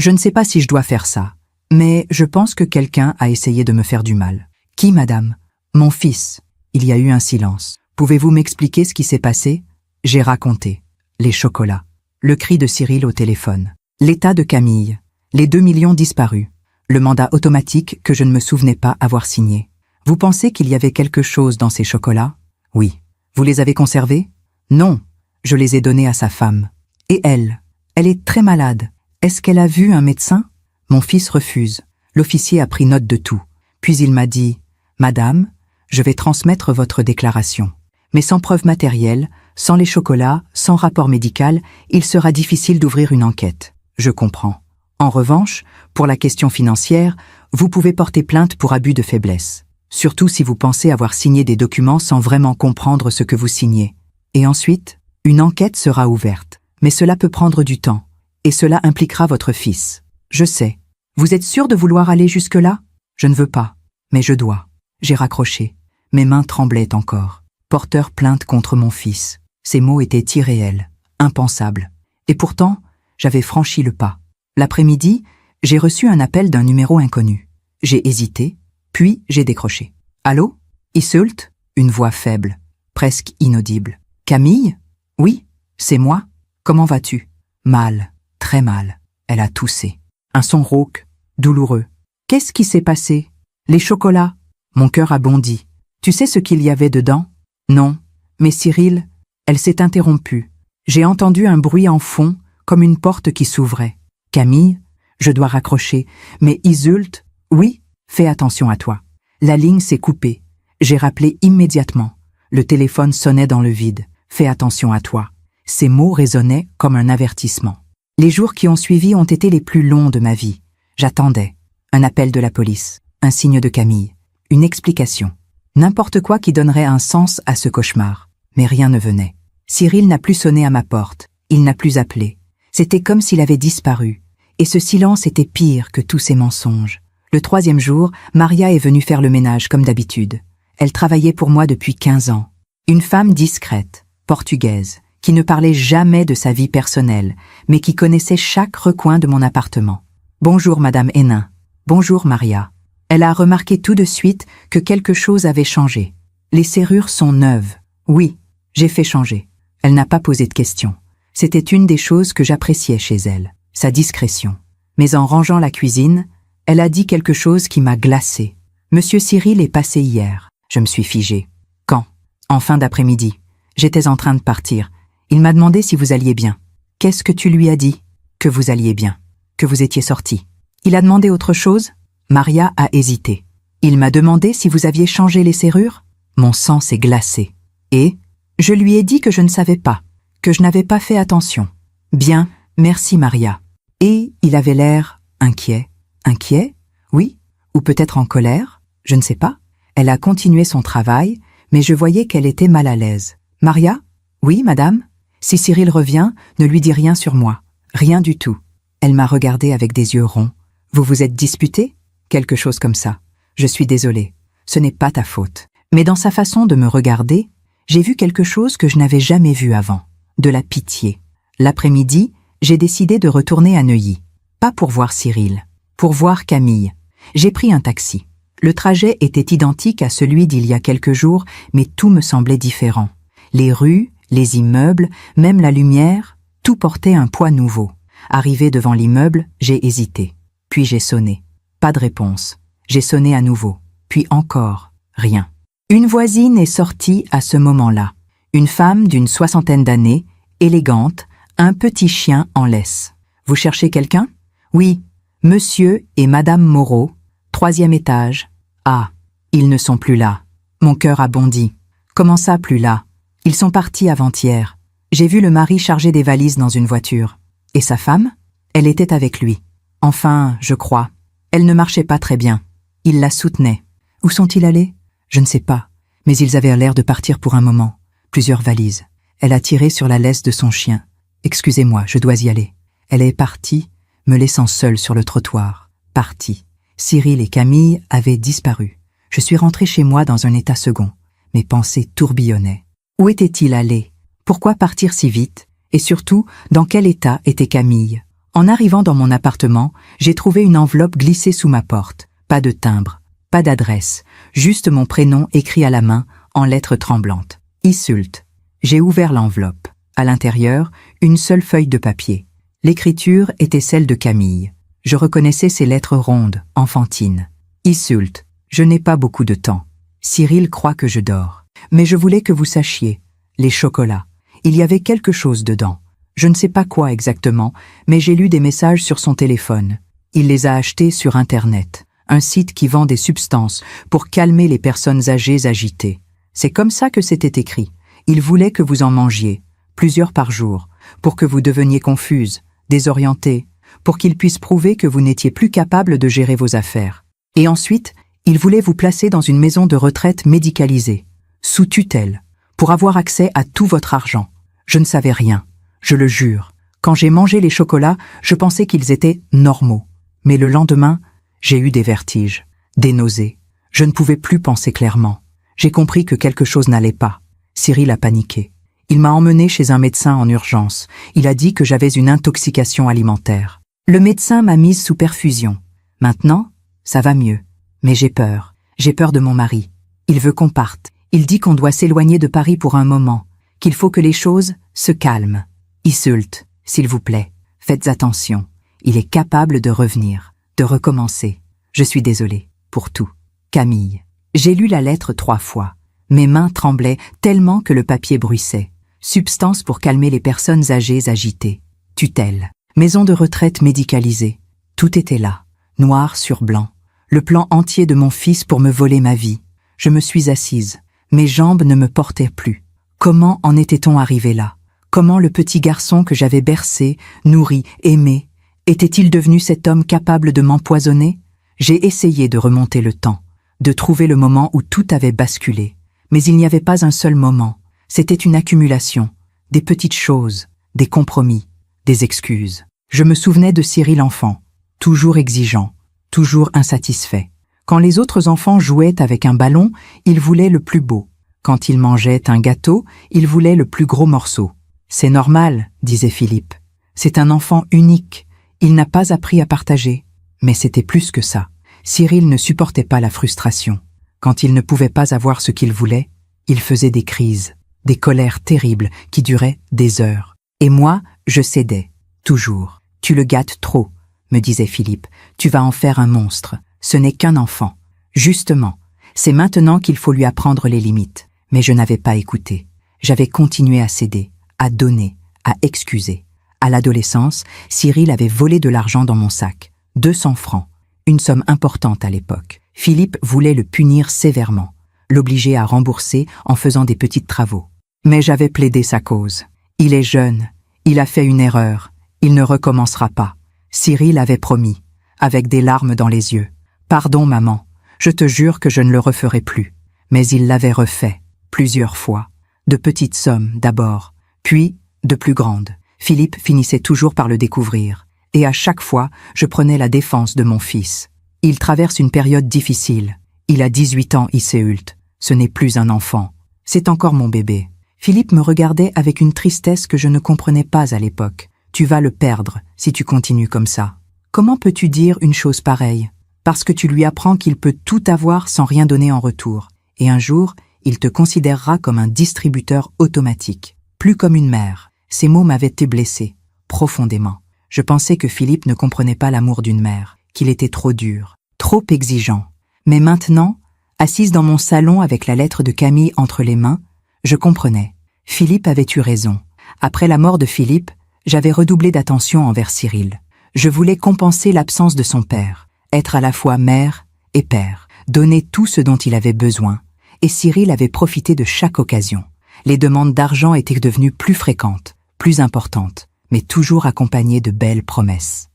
ne sais pas si je dois faire ça, mais je pense que quelqu'un a essayé de me faire du mal. Qui, madame? Mon fils. Il y a eu un silence. Pouvez-vous m'expliquer ce qui s'est passé? J'ai raconté. Les chocolats. Le cri de Cyril au téléphone. L'état de Camille. Les 2 millions disparus. Le mandat automatique que je ne me souvenais pas avoir signé. Vous pensez qu'il y avait quelque chose dans ces chocolats? Oui. Vous les avez conservés? Non. Je les ai donnés à sa femme. Et elle? Elle est très malade. Est-ce qu'elle a vu un médecin? Mon fils refuse. L'officier a pris note de tout. Puis il m'a dit « Madame, je vais transmettre votre déclaration. Mais sans preuve matérielle, sans les chocolats, sans rapport médical, il sera difficile d'ouvrir une enquête. Je comprends. En revanche, pour la question financière, vous pouvez porter plainte pour abus de faiblesse. Surtout si vous pensez avoir signé des documents sans vraiment comprendre ce que vous signez. Et ensuite, une enquête sera ouverte. Mais cela peut prendre du temps. Et cela impliquera votre fils. Je sais. Vous êtes sûr de vouloir aller jusque-là? Je ne veux pas. Mais je dois. J'ai raccroché. Mes mains tremblaient encore. Porteur plainte contre mon fils. Ces mots étaient irréels, impensables. Et pourtant, j'avais franchi le pas. L'après-midi, j'ai reçu un appel d'un numéro inconnu. J'ai hésité, puis j'ai décroché. Allô? Isult? Une voix faible, presque inaudible. Camille? Oui, c'est moi. Comment vas-tu? Mal, très mal. Elle a toussé. Un son rauque, douloureux. Qu'est-ce qui s'est passé? Les chocolats. Mon cœur a bondi. Tu sais ce qu'il y avait dedans? Non. Mais Cyril, elle s'est interrompue. J'ai entendu un bruit en fond, comme une porte qui s'ouvrait. Camille, je dois raccrocher. Mais Isult, oui, fais attention à toi. La ligne s'est coupée. J'ai rappelé immédiatement. Le téléphone sonnait dans le vide. Fais attention à toi. Ces mots résonnaient comme un avertissement. Les jours qui ont suivi ont été les plus longs de ma vie. J'attendais. Un appel de la police. Un signe de Camille. Une explication. N'importe quoi qui donnerait un sens à ce cauchemar. Mais rien ne venait. Cyril n'a plus sonné à ma porte. Il n'a plus appelé. C'était comme s'il avait disparu. Et ce silence était pire que tous ces mensonges. Le 3e jour, Maria est venue faire le ménage comme d'habitude. Elle travaillait pour moi depuis 15 ans. Une femme discrète, portugaise, qui ne parlait jamais de sa vie personnelle, mais qui connaissait chaque recoin de mon appartement. Bonjour, Madame Hénin. Bonjour, Maria. Elle a remarqué tout de suite que quelque chose avait changé. Les serrures sont neuves. Oui, j'ai fait changer. Elle n'a pas posé de questions. C'était une des choses que j'appréciais chez elle, sa discrétion. Mais en rangeant la cuisine, elle a dit quelque chose qui m'a glacée. Monsieur Cyril est passé hier. Je me suis figée. Quand? En fin d'après-midi. J'étais en train de partir. Il m'a demandé si vous alliez bien. Qu'est-ce que tu lui as dit? Que vous alliez bien. Que vous étiez sorti. Il a demandé autre chose? Maria a hésité. Il m'a demandé si vous aviez changé les serrures? Mon sang s'est glacé. Et je lui ai dit que je ne savais pas, que je n'avais pas fait attention. Bien, merci Maria. Et il avait l'air inquiet. Inquiet? Oui. Ou peut-être en colère? Je ne sais pas. Elle a continué son travail, mais je voyais qu'elle était mal à l'aise. Maria? Oui, madame? Si Cyril revient, ne lui dis rien sur moi. Rien du tout. Elle m'a regardé avec des yeux ronds. Vous vous êtes disputé? Quelque chose comme ça. Je suis désolée. Ce n'est pas ta faute. Mais dans sa façon de me regarder, j'ai vu quelque chose que je n'avais jamais vu avant. De la pitié. L'après-midi, j'ai décidé de retourner à Neuilly. Pas pour voir Cyril. Pour voir Camille. J'ai pris un taxi. Le trajet était identique à celui d'il y a quelques jours, mais tout me semblait différent. Les rues, les immeubles, même la lumière, tout portait un poids nouveau. Arrivé devant l'immeuble, j'ai hésité. Puis j'ai sonné. Pas de réponse. J'ai sonné à nouveau. Puis encore. Rien. Une voisine est sortie à ce moment-là. Une femme d'une 60aine d'années, élégante, un petit chien en laisse. Vous cherchez quelqu'un? Oui. Monsieur et Madame Moreau, 3e étage. Ah, ils ne sont plus là. Mon cœur a bondi. Comment ça, plus là? Ils sont partis avant-hier. J'ai vu le mari charger des valises dans une voiture. Et sa femme? Elle était avec lui. Enfin, je crois. Elle ne marchait pas très bien. Il la soutenait. Où sont-ils allés? Je ne sais pas. Mais ils avaient l'air de partir pour un moment. Plusieurs valises. Elle a tiré sur la laisse de son chien. Excusez-moi, je dois y aller. Elle est partie, me laissant seule sur le trottoir. Partie. Cyril et Camille avaient disparu. Je suis rentrée chez moi dans un état second. Mes pensées tourbillonnaient. Où était-il allé? Pourquoi partir si vite? Et surtout, dans quel état était Camille? En arrivant dans mon appartement, j'ai trouvé une enveloppe glissée sous ma porte. Pas de timbre, pas d'adresse, juste mon prénom écrit à la main, en lettres tremblantes. Issult. J'ai ouvert l'enveloppe. À l'intérieur, une seule feuille de papier. L'écriture était celle de Camille. Je reconnaissais ses lettres rondes, enfantines. Issult. Je n'ai pas beaucoup de temps. Cyril croit que je dors. Mais je voulais que vous sachiez. Les chocolats. Il y avait quelque chose dedans. Je ne sais pas quoi exactement, mais j'ai lu des messages sur son téléphone. Il les a achetés sur Internet, un site qui vend des substances pour calmer les personnes âgées agitées. C'est comme ça que c'était écrit. Il voulait que vous en mangiez, plusieurs par jour, pour que vous deveniez confuse, désorientée, pour qu'il puisse prouver que vous n'étiez plus capable de gérer vos affaires. Et ensuite, il voulait vous placer dans une maison de retraite médicalisée, sous tutelle, pour avoir accès à tout votre argent. Je ne savais rien, je le jure. Quand j'ai mangé les chocolats, je pensais qu'ils étaient normaux. Mais le lendemain, j'ai eu des vertiges, des nausées. Je ne pouvais plus penser clairement. J'ai compris que quelque chose n'allait pas. Cyril a paniqué. Il m'a emmené chez un médecin en urgence. Il a dit que j'avais une intoxication alimentaire. Le médecin m'a mise sous perfusion. Maintenant, ça va mieux. Mais j'ai peur. J'ai peur de mon mari. Il veut qu'on parte. Il dit qu'on doit s'éloigner de Paris pour un moment, qu'il faut que les choses se calment. Issult, s'il vous plaît, faites attention. Il est capable de revenir, de recommencer. Je suis désolée, pour tout. Camille. J'ai lu la lettre 3 fois. Mes mains tremblaient tellement que le papier bruissait. Substance pour calmer les personnes âgées agitées. Tutelle. Maison de retraite médicalisée. Tout était là, noir sur blanc. Le plan entier de mon fils pour me voler ma vie. Je me suis assise. Mes jambes ne me portaient plus. Comment en était-on arrivé là? Comment le petit garçon que j'avais bercé, nourri, aimé, était-il devenu cet homme capable de m'empoisonner? J'ai essayé de remonter le temps, de trouver le moment où tout avait basculé. Mais il n'y avait pas un seul moment. C'était une accumulation, des petites choses, des compromis, des excuses. Je me souvenais de Cyril enfant, toujours exigeant, toujours insatisfait. Quand les autres enfants jouaient avec un ballon, il voulait le plus beau. Quand il mangeait un gâteau, il voulait le plus gros morceau. C'est normal, disait Philippe. C'est un enfant unique. Il n'a pas appris à partager. Mais c'était plus que ça. Cyril ne supportait pas la frustration. Quand il ne pouvait pas avoir ce qu'il voulait, il faisait des crises, des colères terribles qui duraient des heures. Et moi, je cédais, toujours. Tu le gâtes trop, me disait Philippe. Tu vas en faire un monstre. Ce n'est qu'un enfant. Justement, c'est maintenant qu'il faut lui apprendre les limites. Mais je n'avais pas écouté. J'avais continué à céder, à donner, à excuser. À l'adolescence, Cyril avait volé de l'argent dans mon sac. 200 francs. Une somme importante à l'époque. Philippe voulait le punir sévèrement, l'obliger à rembourser en faisant des petits travaux. Mais j'avais plaidé sa cause. Il est jeune, il a fait une erreur, il ne recommencera pas. Cyril avait promis, avec des larmes dans les yeux. Pardon, maman, je te jure que je ne le referai plus. Mais il l'avait refait, plusieurs fois. De petites sommes, d'abord, puis de plus grandes. Philippe finissait toujours par le découvrir. Et à chaque fois, je prenais la défense de mon fils. Il traverse une période difficile. Il a 18 ans, Issult. Ce n'est plus un enfant. C'est encore mon bébé. Philippe me regardait avec une tristesse que je ne comprenais pas à l'époque. Tu vas le perdre si tu continues comme ça. Comment peux-tu dire une chose pareille? Parce que tu lui apprends qu'il peut tout avoir sans rien donner en retour. Et un jour, il te considérera comme un distributeur automatique, plus comme une mère. Ces mots m'avaient blessé, profondément. Je pensais que Philippe ne comprenait pas l'amour d'une mère, qu'il était trop dur, trop exigeant. Mais maintenant, assise dans mon salon avec la lettre de Camille entre les mains, je comprenais. Philippe avait eu raison. Après la mort de Philippe, j'avais redoublé d'attention envers Cyril. Je voulais compenser l'absence de son père, être à la fois mère et père, donner tout ce dont il avait besoin. Et Cyril avait profité de chaque occasion. Les demandes d'argent étaient devenues plus fréquentes, plus importantes, mais toujours accompagnées de belles promesses.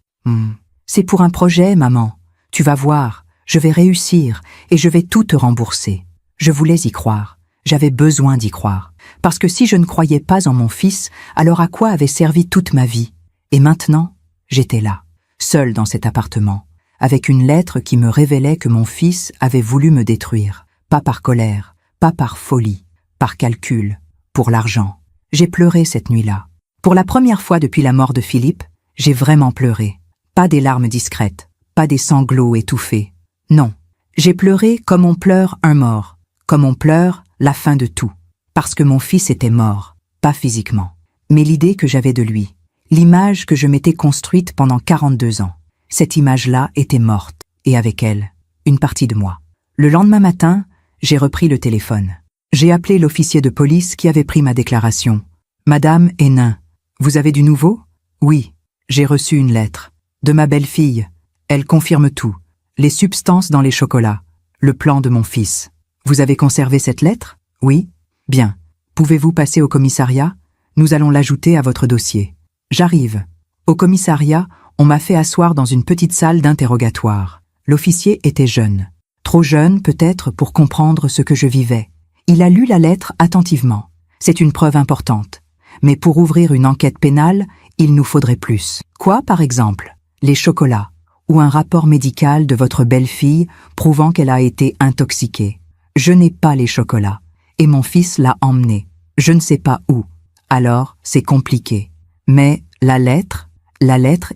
C'est pour un projet, maman. Tu vas voir, je vais réussir et je vais tout te rembourser. Je voulais y croire. J'avais besoin d'y croire. Parce que si je ne croyais pas en mon fils, alors à quoi avait servi toute ma vie? Et maintenant, j'étais là, seule dans cet appartement, avec une lettre qui me révélait que mon fils avait voulu me détruire. Pas par colère, pas par folie, par calcul, pour l'argent. J'ai pleuré cette nuit-là. Pour la première fois depuis la mort de Philippe, j'ai vraiment pleuré. Pas des larmes discrètes, pas des sanglots étouffés. Non, j'ai pleuré comme on pleure un mort, comme on pleure la fin de tout. Parce que mon fils était mort, pas physiquement, mais l'idée que j'avais de lui, l'image que je m'étais construite pendant 42 ans. Cette image-là était morte, et avec elle, une partie de moi. Le lendemain matin, j'ai repris le téléphone. J'ai appelé l'officier de police qui avait pris ma déclaration. « Madame Hénin, vous avez du nouveau ?» « Oui, j'ai reçu une lettre. De ma belle-fille. Elle confirme tout. Les substances dans les chocolats. Le plan de mon fils. Vous avez conservé cette lettre ? Oui ? Bien. Pouvez-vous passer au commissariat ? Nous allons l'ajouter à votre dossier. J'arrive. Au commissariat, on m'a fait asseoir dans une petite salle d'interrogatoire. L'officier était jeune. Trop jeune, peut-être, pour comprendre ce que je vivais. Il a lu la lettre attentivement. C'est une preuve importante. Mais pour ouvrir une enquête pénale, il nous faudrait plus. Quoi, par exemple ? Les chocolats, ou un rapport médical de votre belle-fille prouvant qu'elle a été intoxiquée. Je n'ai pas les chocolats, et mon fils l'a emmené. Je ne sais pas où. Alors, c'est compliqué. Mais la lettre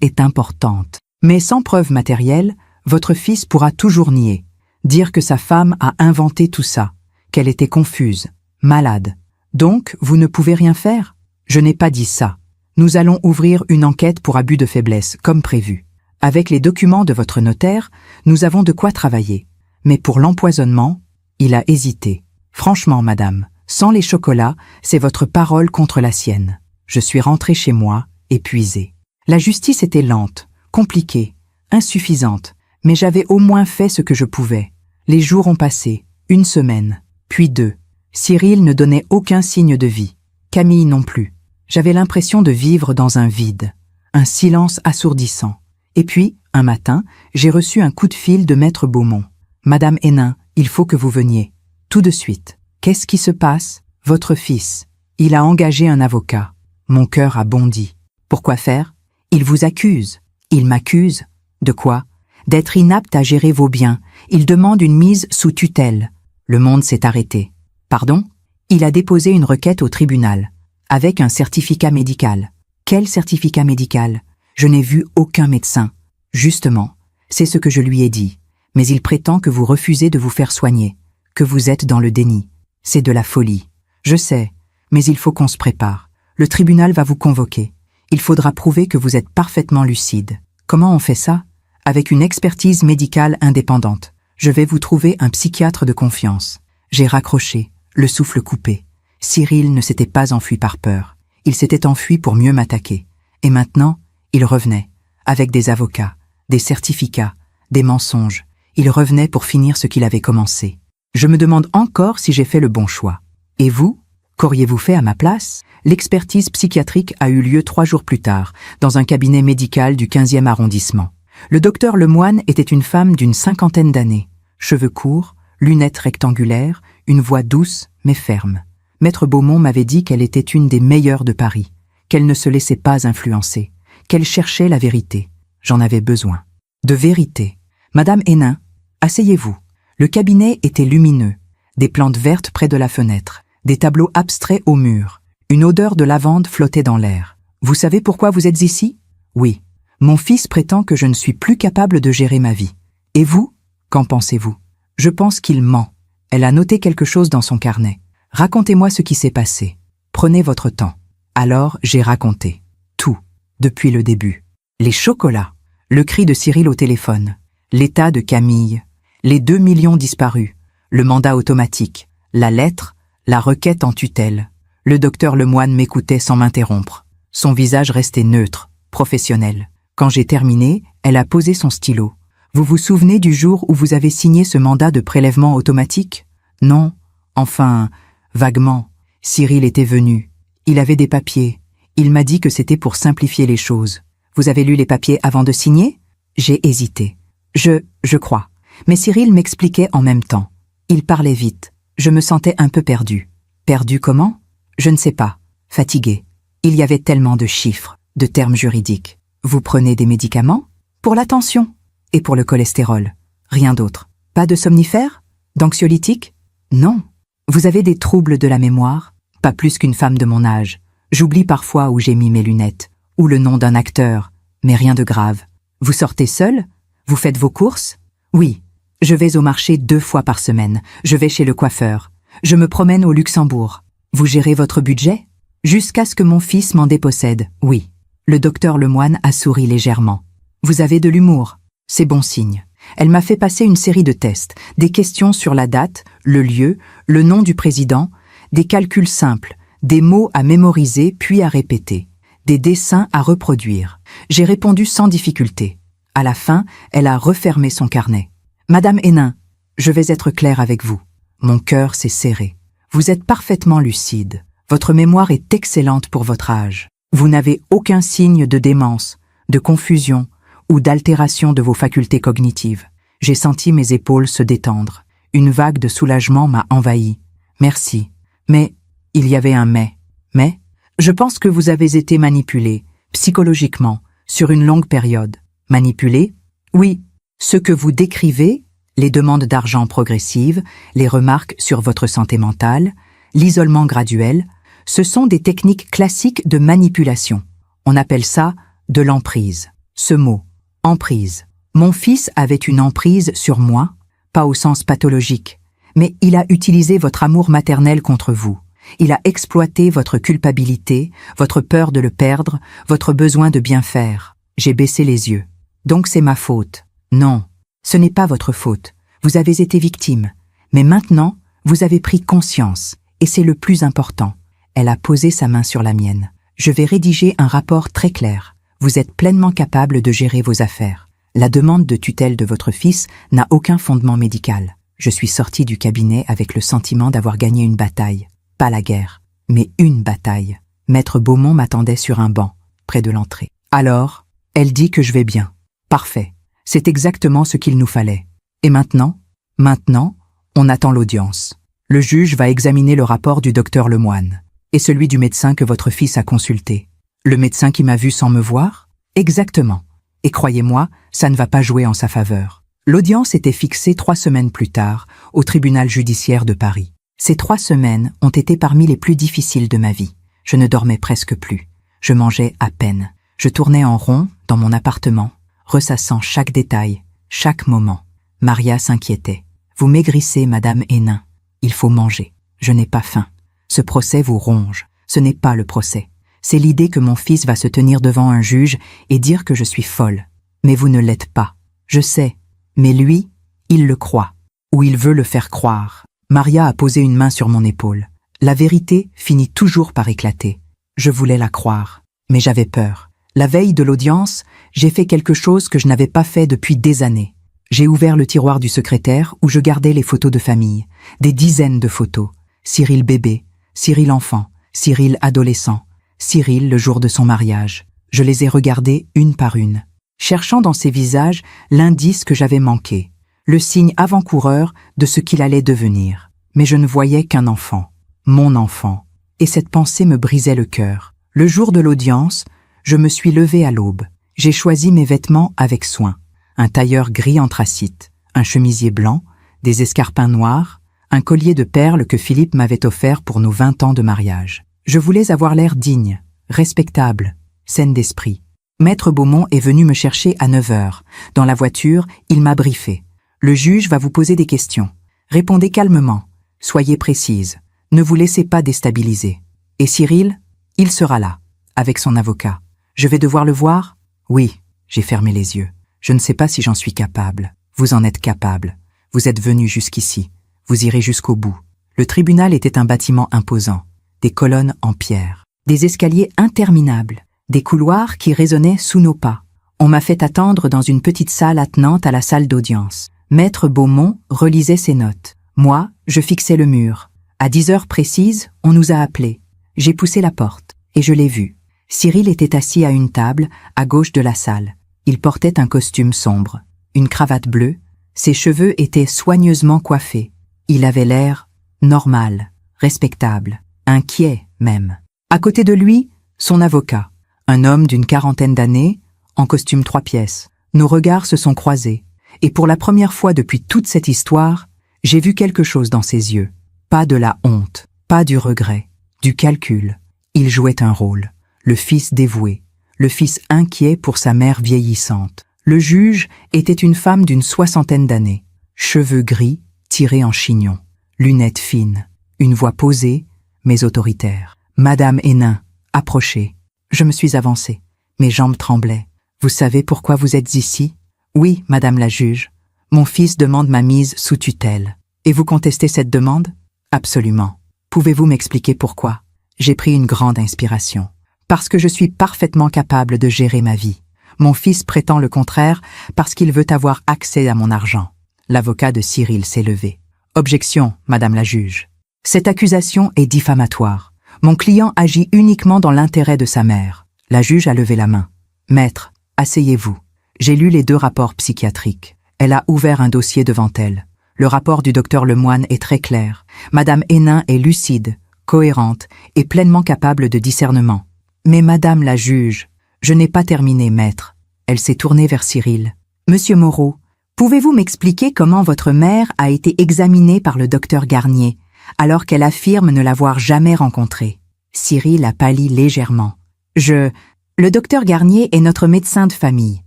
est importante. Mais sans preuve matérielle, votre fils pourra toujours nier. Dire que sa femme a inventé tout ça, qu'elle était confuse, malade. Donc, vous ne pouvez rien faire ? Je n'ai pas dit ça. Nous allons ouvrir une enquête pour abus de faiblesse, comme prévu. Avec les documents de votre notaire, nous avons de quoi travailler. Mais pour l'empoisonnement, il a hésité. Franchement, madame, sans les chocolats, c'est votre parole contre la sienne. Je suis rentré chez moi, épuisé. La justice était lente, compliquée, insuffisante, mais j'avais au moins fait ce que je pouvais. Les jours ont passé, 1 semaine, puis 2. Cyril ne donnait aucun signe de vie. Camille non plus. J'avais l'impression de vivre dans un vide, un silence assourdissant. Et puis, un matin, j'ai reçu un coup de fil de maître Beaumont. « Madame Hénin, il faut que vous veniez. Tout de suite. Qu'est-ce qui se passe ? Votre fils. Il a engagé un avocat. » Mon cœur a bondi. Pourquoi faire ? Il vous accuse. Il m'accuse. De quoi ? D'être inapte à gérer vos biens. Il demande une mise sous tutelle. Le monde s'est arrêté. Pardon ? Il a déposé une requête au tribunal. Avec un certificat médical. Quel certificat médical ? Je n'ai vu aucun médecin. Justement, c'est ce que je lui ai dit. Mais il prétend que vous refusez de vous faire soigner, que vous êtes dans le déni. C'est de la folie. Je sais, mais il faut qu'on se prépare. Le tribunal va vous convoquer. Il faudra prouver que vous êtes parfaitement lucide. Comment on fait ça ? Avec une expertise médicale indépendante. Je vais vous trouver un psychiatre de confiance. J'ai raccroché, le souffle coupé. Cyril ne s'était pas enfui par peur. Il s'était enfui pour mieux m'attaquer. Et maintenant, il revenait, avec des avocats, des certificats, des mensonges. Il revenait pour finir ce qu'il avait commencé. Je me demande encore si j'ai fait le bon choix. Et vous ? Qu'auriez-vous fait à ma place ? L'expertise psychiatrique a eu lieu 3 jours plus tard, dans un cabinet médical du 15e arrondissement. Le docteur Lemoine était une femme d'une 50aine d'années. Cheveux courts, lunettes rectangulaires, une voix douce mais ferme. Maître Beaumont m'avait dit qu'elle était une des meilleures de Paris, qu'elle ne se laissait pas influencer, qu'elle cherchait la vérité. J'en avais besoin. De vérité. Madame Hénin, asseyez-vous. Le cabinet était lumineux. Des plantes vertes près de la fenêtre, des tableaux abstraits au mur. Une odeur de lavande flottait dans l'air. Vous savez pourquoi vous êtes ici ? Oui. Mon fils prétend que je ne suis plus capable de gérer ma vie. Et vous ? Qu'en pensez-vous ? Je pense qu'il ment. Elle a noté quelque chose dans son carnet. Racontez-moi ce qui s'est passé. Prenez votre temps. Alors, j'ai raconté. Tout. Depuis le début. Les chocolats. Le cri de Cyril au téléphone. L'état de Camille. Les 2 millions disparus. Le mandat automatique. La lettre. La requête en tutelle. Le docteur Lemoine m'écoutait sans m'interrompre. Son visage restait neutre, professionnel. Quand j'ai terminé, elle a posé son stylo. Vous vous souvenez du jour où vous avez signé ce mandat de prélèvement automatique ? Non. Enfin, vaguement. Cyril était venu. Il avait des papiers. Il m'a dit que c'était pour simplifier les choses. Vous avez lu les papiers avant de signer ? J'ai hésité. Je crois. Mais Cyril m'expliquait en même temps. Il parlait vite. Je me sentais un peu perdue. Perdue comment ? Je ne sais pas. Fatiguée. Il y avait tellement de chiffres, de termes juridiques. Vous prenez des médicaments ? Pour la tension. Et pour le cholestérol. Rien d'autre. Pas de somnifères ? D'anxiolytiques ? Non. Vous avez des troubles de la mémoire? Pas plus qu'une femme de mon âge. J'oublie parfois où j'ai mis mes lunettes, ou le nom d'un acteur, mais rien de grave. Vous sortez seul? Vous faites vos courses? Oui. Je vais au marché 2 fois par semaine. Je vais chez le coiffeur. Je me promène au Luxembourg. Vous gérez votre budget? Jusqu'à ce que mon fils m'en dépossède, oui. Le docteur Lemoine a souri légèrement. Vous avez de l'humour. C'est bon signe. Elle m'a fait passer une série de tests, des questions sur la date, le lieu, le nom du président, des calculs simples, des mots à mémoriser puis à répéter, des dessins à reproduire. J'ai répondu sans difficulté. À la fin, elle a refermé son carnet. Madame Hénin, je vais être claire avec vous. Mon cœur s'est serré. Vous êtes parfaitement lucide. Votre mémoire est excellente pour votre âge. Vous n'avez aucun signe de démence, de confusion ou d'altération de vos facultés cognitives. J'ai senti mes épaules se détendre. Une vague de soulagement m'a envahi. Merci. Mais, il y avait un mais. Mais, je pense que vous avez été manipulé, psychologiquement, sur une longue période. Manipulé? Oui. Ce que vous décrivez, les demandes d'argent progressives, les remarques sur votre santé mentale, l'isolement graduel, ce sont des techniques classiques de manipulation. On appelle ça de l'emprise. Ce mot, emprise. Mon fils avait une emprise sur moi, pas au sens pathologique, mais il a utilisé votre amour maternel contre vous. Il a exploité votre culpabilité, votre peur de le perdre, votre besoin de bien faire. J'ai baissé les yeux. Donc c'est ma faute. Non, ce n'est pas votre faute. Vous avez été victime. Mais maintenant, vous avez pris conscience, et c'est le plus important. Elle a posé sa main sur la mienne. Je vais rédiger un rapport très clair. Vous êtes pleinement capable de gérer vos affaires. La demande de tutelle de votre fils n'a aucun fondement médical. Je suis sortie du cabinet avec le sentiment d'avoir gagné une bataille. Pas la guerre, mais une bataille. Maître Beaumont m'attendait sur un banc, près de l'entrée. Alors, elle dit que je vais bien. Parfait. C'est exactement ce qu'il nous fallait. Et maintenant? Maintenant, on attend l'audience. Le juge va examiner le rapport du docteur Lemoine et celui du médecin que votre fils a consulté. Le médecin qui m'a vu sans me voir? Exactement. Et croyez-moi, ça ne va pas jouer en sa faveur. L'audience était fixée 3 semaines plus tard, au tribunal judiciaire de Paris. Ces 3 semaines ont été parmi les plus difficiles de ma vie. Je ne dormais presque plus. Je mangeais à peine. Je tournais en rond dans mon appartement, ressassant chaque détail, chaque moment. Maria s'inquiétait. Vous maigrissez, Madame Hénin. Il faut manger. Je n'ai pas faim. Ce procès vous ronge. Ce n'est pas le procès. C'est l'idée que mon fils va se tenir devant un juge et dire que je suis folle. Mais vous ne l'êtes pas. Je sais. Mais lui, il le croit. Ou il veut le faire croire. Maria a posé une main sur mon épaule. La vérité finit toujours par éclater. Je voulais la croire. Mais j'avais peur. La veille de l'audience, j'ai fait quelque chose que je n'avais pas fait depuis des années. J'ai ouvert le tiroir du secrétaire où je gardais les photos de famille. Des dizaines de photos. Cyril bébé, Cyril enfant, Cyril adolescent, Cyril le jour de son mariage. Je les ai regardées une par une, cherchant dans ces visages l'indice que j'avais manqué, le signe avant-coureur de ce qu'il allait devenir. Mais je ne voyais qu'un enfant, mon enfant, et cette pensée me brisait le cœur. Le jour de l'audience, je me suis levée à l'aube. J'ai choisi mes vêtements avec soin. Un tailleur gris anthracite, un chemisier blanc, des escarpins noirs, un collier de perles que Philippe m'avait offert pour nos 20 ans de mariage. Je voulais avoir l'air digne, respectable, saine d'esprit. Maître Beaumont est venu me chercher à 9 heures. Dans la voiture, il m'a briefé. Le juge va vous poser des questions. Répondez calmement. Soyez précise. Ne vous laissez pas déstabiliser. Et Cyril, il sera là, avec son avocat. Je vais devoir le voir? Oui, j'ai fermé les yeux. Je ne sais pas si j'en suis capable. Vous en êtes capable. Vous êtes venu jusqu'ici. Vous irez jusqu'au bout. Le tribunal était un bâtiment imposant. Des colonnes en pierre. Des escaliers interminables. Des couloirs qui résonnaient sous nos pas. On m'a fait attendre dans une petite salle attenante à la salle d'audience. Maître Beaumont relisait ses notes. Moi, je fixais le mur. À 10 heures précises, on nous a appelés. J'ai poussé la porte et je l'ai vu. Cyril était assis à une table, à gauche de la salle. Il portait un costume sombre, une cravate bleue, ses cheveux étaient soigneusement coiffés. Il avait l'air normal, respectable, inquiet même. À côté de lui, son avocat, un homme d'une 40aine d'années, en costume 3 pièces. Nos regards se sont croisés, et pour la première fois depuis toute cette histoire, j'ai vu quelque chose dans ses yeux. Pas de la honte, pas du regret, du calcul. Il jouait un rôle. Le fils dévoué, le fils inquiet pour sa mère vieillissante. Le juge était une femme d'une 60aine d'années. Cheveux gris, tirés en chignon. Lunettes fines. Une voix posée, mais autoritaire. Madame Hénin, approchez. Je me suis avancée. Mes jambes tremblaient. Vous savez pourquoi vous êtes ici? Oui, madame la juge. Mon fils demande ma mise sous tutelle. Et vous contestez cette demande? Absolument. Pouvez-vous m'expliquer pourquoi? J'ai pris une grande inspiration. Parce que je suis parfaitement capable de gérer ma vie. Mon fils prétend le contraire parce qu'il veut avoir accès à mon argent. L'avocat de Cyril s'est levé. Objection, madame la juge. Cette accusation est diffamatoire. Mon client agit uniquement dans l'intérêt de sa mère. La juge a levé la main. Maître, asseyez-vous. J'ai lu les 2 rapports psychiatriques. Elle a ouvert un dossier devant elle. Le rapport du docteur Lemoine est très clair. Madame Hénin est lucide, cohérente et pleinement capable de discernement. Mais madame la juge, je n'ai pas terminé, maître. Elle s'est tournée vers Cyril. Monsieur Moreau, pouvez-vous m'expliquer comment votre mère a été examinée par le docteur Garnier, alors qu'elle affirme ne l'avoir jamais rencontré? Cyril a pâli légèrement. Le docteur Garnier est notre médecin de famille.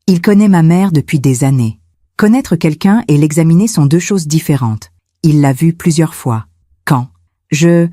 Il connaît ma mère depuis des années. Connaître quelqu'un et l'examiner sont 2 choses différentes. Il l'a vue plusieurs fois. Quand? Je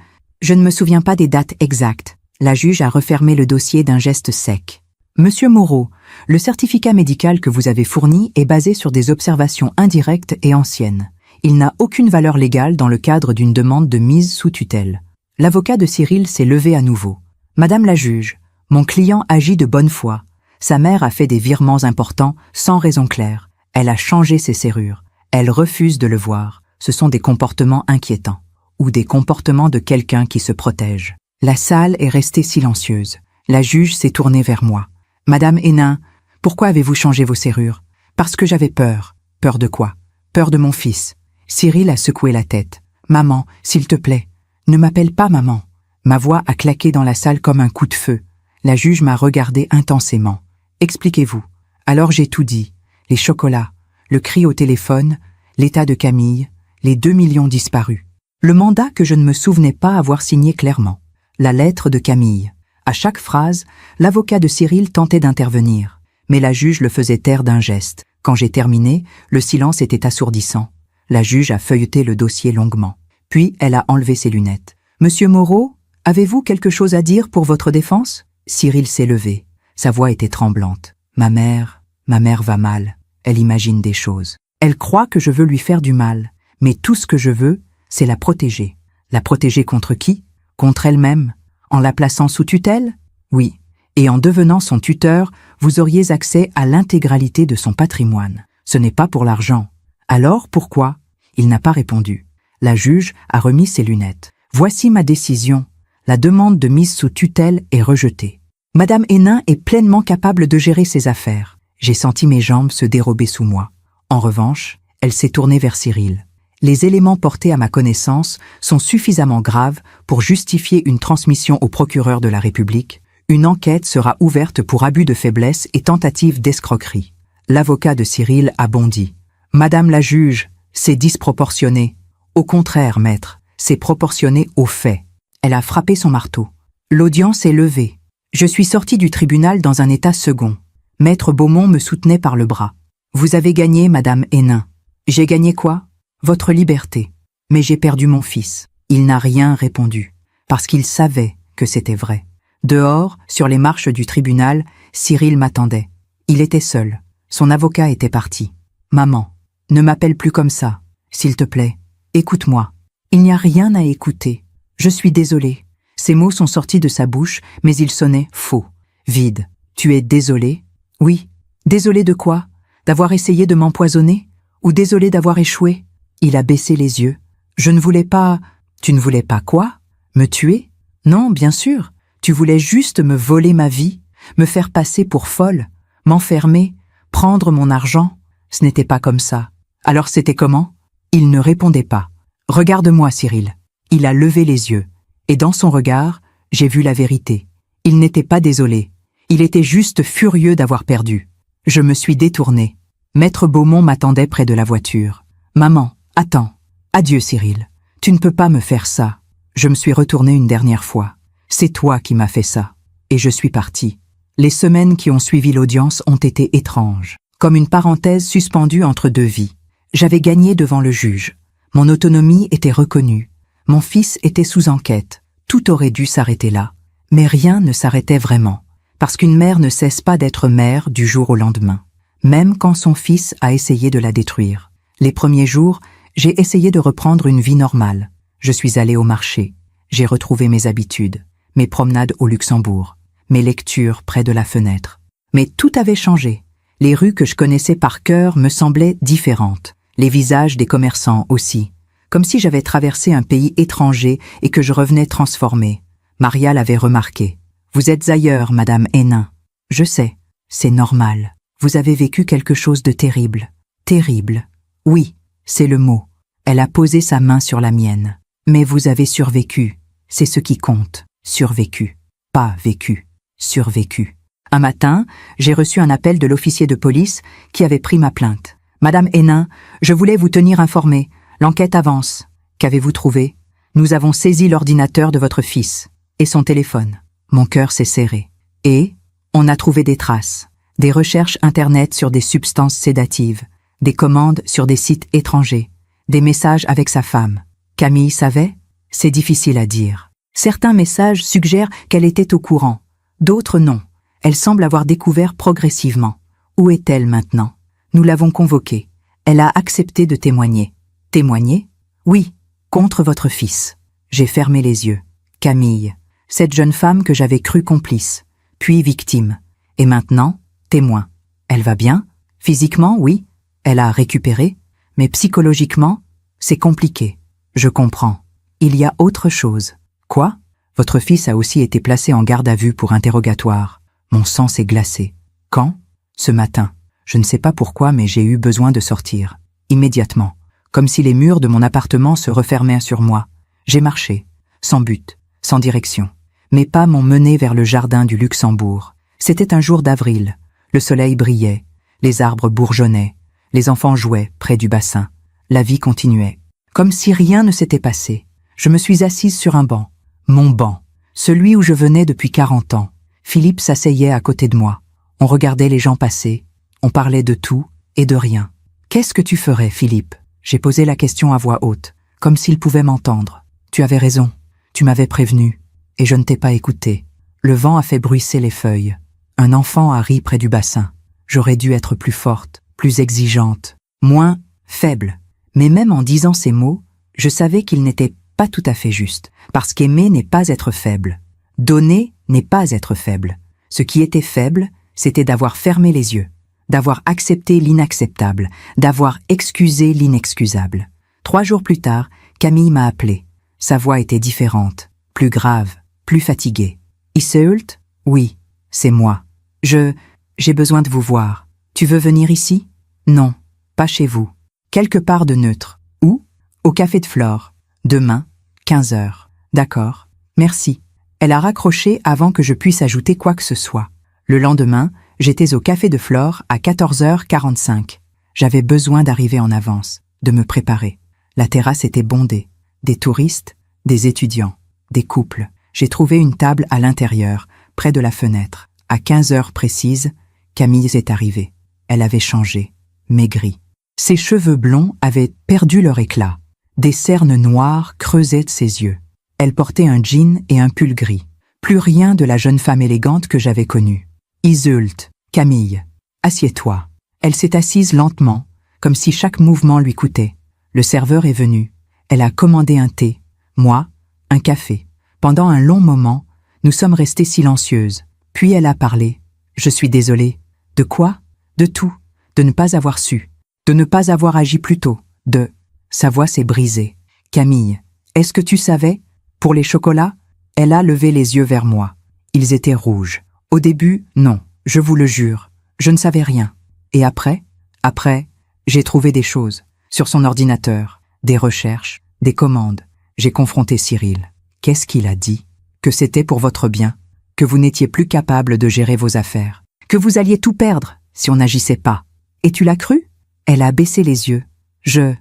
ne me souviens pas des dates exactes. La juge a refermé le dossier d'un geste sec. Monsieur Moreau, le certificat médical que vous avez fourni est basé sur des observations indirectes et anciennes. Il n'a aucune valeur légale dans le cadre d'une demande de mise sous tutelle. L'avocat de Cyril s'est levé à nouveau. Madame la juge, mon client agit de bonne foi. Sa mère a fait des virements importants sans raison claire. Elle a changé ses serrures. Elle refuse de le voir. Ce sont des comportements inquiétants. Ou des comportements de quelqu'un qui se protège. La salle est restée silencieuse. La juge s'est tournée vers moi. Madame Hénin, pourquoi avez-vous changé vos serrures? Parce que j'avais peur. Peur de quoi? Peur de mon fils. Cyril a secoué la tête. Maman, s'il te plaît, ne m'appelle pas maman. Ma voix a claqué dans la salle comme un coup de feu. La juge m'a regardé intensément. Expliquez-vous. Alors j'ai tout dit. Les chocolats, le cri au téléphone, l'état de Camille, les 2 millions disparus. Le mandat que je ne me souvenais pas avoir signé clairement. La lettre de Camille. À chaque phrase, l'avocat de Cyril tentait d'intervenir. Mais la juge le faisait taire d'un geste. Quand j'ai terminé, le silence était assourdissant. La juge a feuilleté le dossier longuement. Puis elle a enlevé ses lunettes. Monsieur Moreau, avez-vous quelque chose à dire pour votre défense? Cyril s'est levé. Sa voix était tremblante. Ma mère va mal. Elle imagine des choses. Elle croit que je veux lui faire du mal. Mais tout ce que je veux, c'est la protéger. La protéger contre qui? Contre elle-même. En la plaçant sous tutelle? Oui. Et en devenant son tuteur, vous auriez accès à l'intégralité de son patrimoine. Ce n'est pas pour l'argent. Alors pourquoi? Il n'a pas répondu. La juge a remis ses lunettes. Voici ma décision. La demande de mise sous tutelle est rejetée. Madame Hénin est pleinement capable de gérer ses affaires. J'ai senti mes jambes se dérober sous moi. En revanche, elle s'est tournée vers Cyril. Les éléments portés à ma connaissance sont suffisamment graves pour justifier une transmission au procureur de la République. Une enquête sera ouverte pour abus de faiblesse et tentative d'escroquerie. L'avocat de Cyril a bondi. Madame la juge, c'est disproportionné. Au contraire, maître, c'est proportionné aux faits. Elle a frappé son marteau. L'audience est levée. Je suis sortie du tribunal dans un état second. Maître Beaumont me soutenait par le bras. Vous avez gagné, madame Hénin. J'ai gagné quoi? Votre liberté. Mais j'ai perdu mon fils. Il n'a rien répondu, parce qu'il savait que c'était vrai. Dehors, sur les marches du tribunal, Cyril m'attendait. Il était seul. Son avocat était parti. Maman, ne m'appelle plus comme ça. S'il te plaît, écoute-moi. Il n'y a rien à écouter. Je suis désolée. Ces mots sont sortis de sa bouche, mais ils sonnaient faux, vides. Tu es désolée? Oui. Désolée de quoi? D'avoir essayé de m'empoisonner? Ou désolée d'avoir échoué? Il a baissé les yeux. Je ne voulais pas... Tu ne voulais pas quoi? Me tuer? Non, bien sûr. Tu voulais juste me voler ma vie, me faire passer pour folle, m'enfermer, prendre mon argent. Ce n'était pas comme ça. Alors c'était comment? Il ne répondait pas. Regarde-moi, Cyril. Il a levé les yeux. Et dans son regard, j'ai vu la vérité. Il n'était pas désolé. Il était juste furieux d'avoir perdu. Je me suis détournée. Maître Beaumont m'attendait près de la voiture. Maman, attends. Adieu, Cyril. Tu ne peux pas me faire ça. Je me suis retournée une dernière fois. C'est toi qui m'as fait ça. Et je suis partie. Les semaines qui ont suivi l'audience ont été étranges, comme une parenthèse suspendue entre deux vies. J'avais gagné devant le juge. Mon autonomie était reconnue. Mon fils était sous enquête. Tout aurait dû s'arrêter là. Mais rien ne s'arrêtait vraiment. Parce qu'une mère ne cesse pas d'être mère du jour au lendemain. Même quand son fils a essayé de la détruire. Les premiers jours, j'ai essayé de reprendre une vie normale. Je suis allée au marché. J'ai retrouvé mes habitudes, mes promenades au Luxembourg, mes lectures près de la fenêtre. Mais tout avait changé. Les rues que je connaissais par cœur me semblaient différentes. Les visages des commerçants aussi. Comme si j'avais traversé un pays étranger et que je revenais transformée. Maria l'avait remarqué. « Vous êtes ailleurs, Madame Hénin. »« Je sais, c'est normal. Vous avez vécu quelque chose de terrible. »« Terrible. Oui, c'est le mot. » Elle a posé sa main sur la mienne. « Mais vous avez survécu. C'est ce qui compte. Survécu. Pas vécu. Survécu. » Un matin, j'ai reçu un appel de l'officier de police qui avait pris ma plainte. « Madame Hénin, je voulais vous tenir informée. L'enquête avance. Qu'avez-vous trouvé? Nous avons saisi l'ordinateur de votre fils. Et son téléphone. » Mon cœur s'est serré. Et on a trouvé des traces. Des recherches Internet sur des substances sédatives. Des commandes sur des sites étrangers. Des messages avec sa femme. Camille savait? C'est difficile à dire. Certains messages suggèrent qu'elle était au courant. D'autres non. Elle semble avoir découvert progressivement. Où est-elle maintenant? Nous l'avons convoquée. Elle a accepté de témoigner. Témoigner? Oui, contre votre fils. J'ai fermé les yeux. Camille, cette jeune femme que j'avais crue complice, puis victime. Et maintenant, témoin. Elle va bien? Physiquement, oui. Elle a récupéré. Mais psychologiquement, c'est compliqué. Je comprends. Il y a autre chose. Quoi? Votre fils a aussi été placé en garde à vue pour interrogatoire. Mon sang s'est glacé. Quand? Ce matin. Je ne sais pas pourquoi, mais j'ai eu besoin de sortir. Immédiatement. Comme si les murs de mon appartement se refermaient sur moi. J'ai marché. Sans but. Sans direction. Mes pas m'ont mené vers le jardin du Luxembourg. C'était un jour d'avril. Le soleil brillait. Les arbres bourgeonnaient. Les enfants jouaient près du bassin. La vie continuait. Comme si rien ne s'était passé. Je me suis assise sur un banc. Mon banc. Celui où je venais depuis 40 ans. Philippe s'asseyait à côté de moi. On regardait les gens passer. On parlait de tout et de rien. « Qu'est-ce que tu ferais, Philippe ?» J'ai posé la question à voix haute, comme s'il pouvait m'entendre. « Tu avais raison. Tu m'avais prévenu. Et je ne t'ai pas écouté. Le vent a fait bruisser les feuilles. Un enfant a ri près du bassin. J'aurais dû être plus forte, plus exigeante, moins faible. Mais même en disant ces mots, je savais qu'ils n'étaient pas tout à fait justes, parce qu'aimer n'est pas être faible. Donner n'est pas être faible. Ce qui était faible, c'était d'avoir fermé les yeux, d'avoir accepté l'inacceptable, d'avoir excusé l'inexcusable. 3 jours plus tard, Camille m'a appelé. Sa voix était différente, plus grave, plus fatiguée. « Iseult? Oui, c'est moi. J'ai besoin de vous voir. Tu veux venir ici? Non, pas chez vous. Quelque part de neutre. Où? Au café de Flore. Demain, 15 heures. D'accord, merci. » Elle a raccroché avant que je puisse ajouter quoi que ce soit. Le lendemain, j'étais au café de Flore à 14h45. J'avais besoin d'arriver en avance, de me préparer. La terrasse était bondée. Des touristes, des étudiants, des couples. J'ai trouvé une table à l'intérieur, près de la fenêtre. À 15 heures précises, Camille est arrivée. Elle avait changé, maigrie. Ses cheveux blonds avaient perdu leur éclat. Des cernes noires creusaient de ses yeux. Elle portait un jean et un pull gris. Plus rien de la jeune femme élégante que j'avais connue. « Iseult, Camille, assieds-toi. » Elle s'est assise lentement, comme si chaque mouvement lui coûtait. Le serveur est venu. Elle a commandé un thé. Moi, un café. Pendant un long moment, nous sommes restées silencieuses. Puis elle a parlé. « Je suis désolée. » « De quoi? De tout. De ne pas avoir su. De ne pas avoir agi plus tôt. De... » Sa voix s'est brisée. « Camille, est-ce que tu savais? Pour les chocolats? » Elle a levé les yeux vers moi. Ils étaient rouges. Au début, non, je vous le jure. Je ne savais rien. Et après? Après, j'ai trouvé des choses. Sur son ordinateur. Des recherches, des commandes. J'ai confronté Cyril. Qu'est-ce qu'il a dit? Que c'était pour votre bien. Que vous n'étiez plus capable de gérer vos affaires. Que vous alliez tout perdre si on n'agissait pas. Et tu l'as cru? Elle a baissé les yeux. Je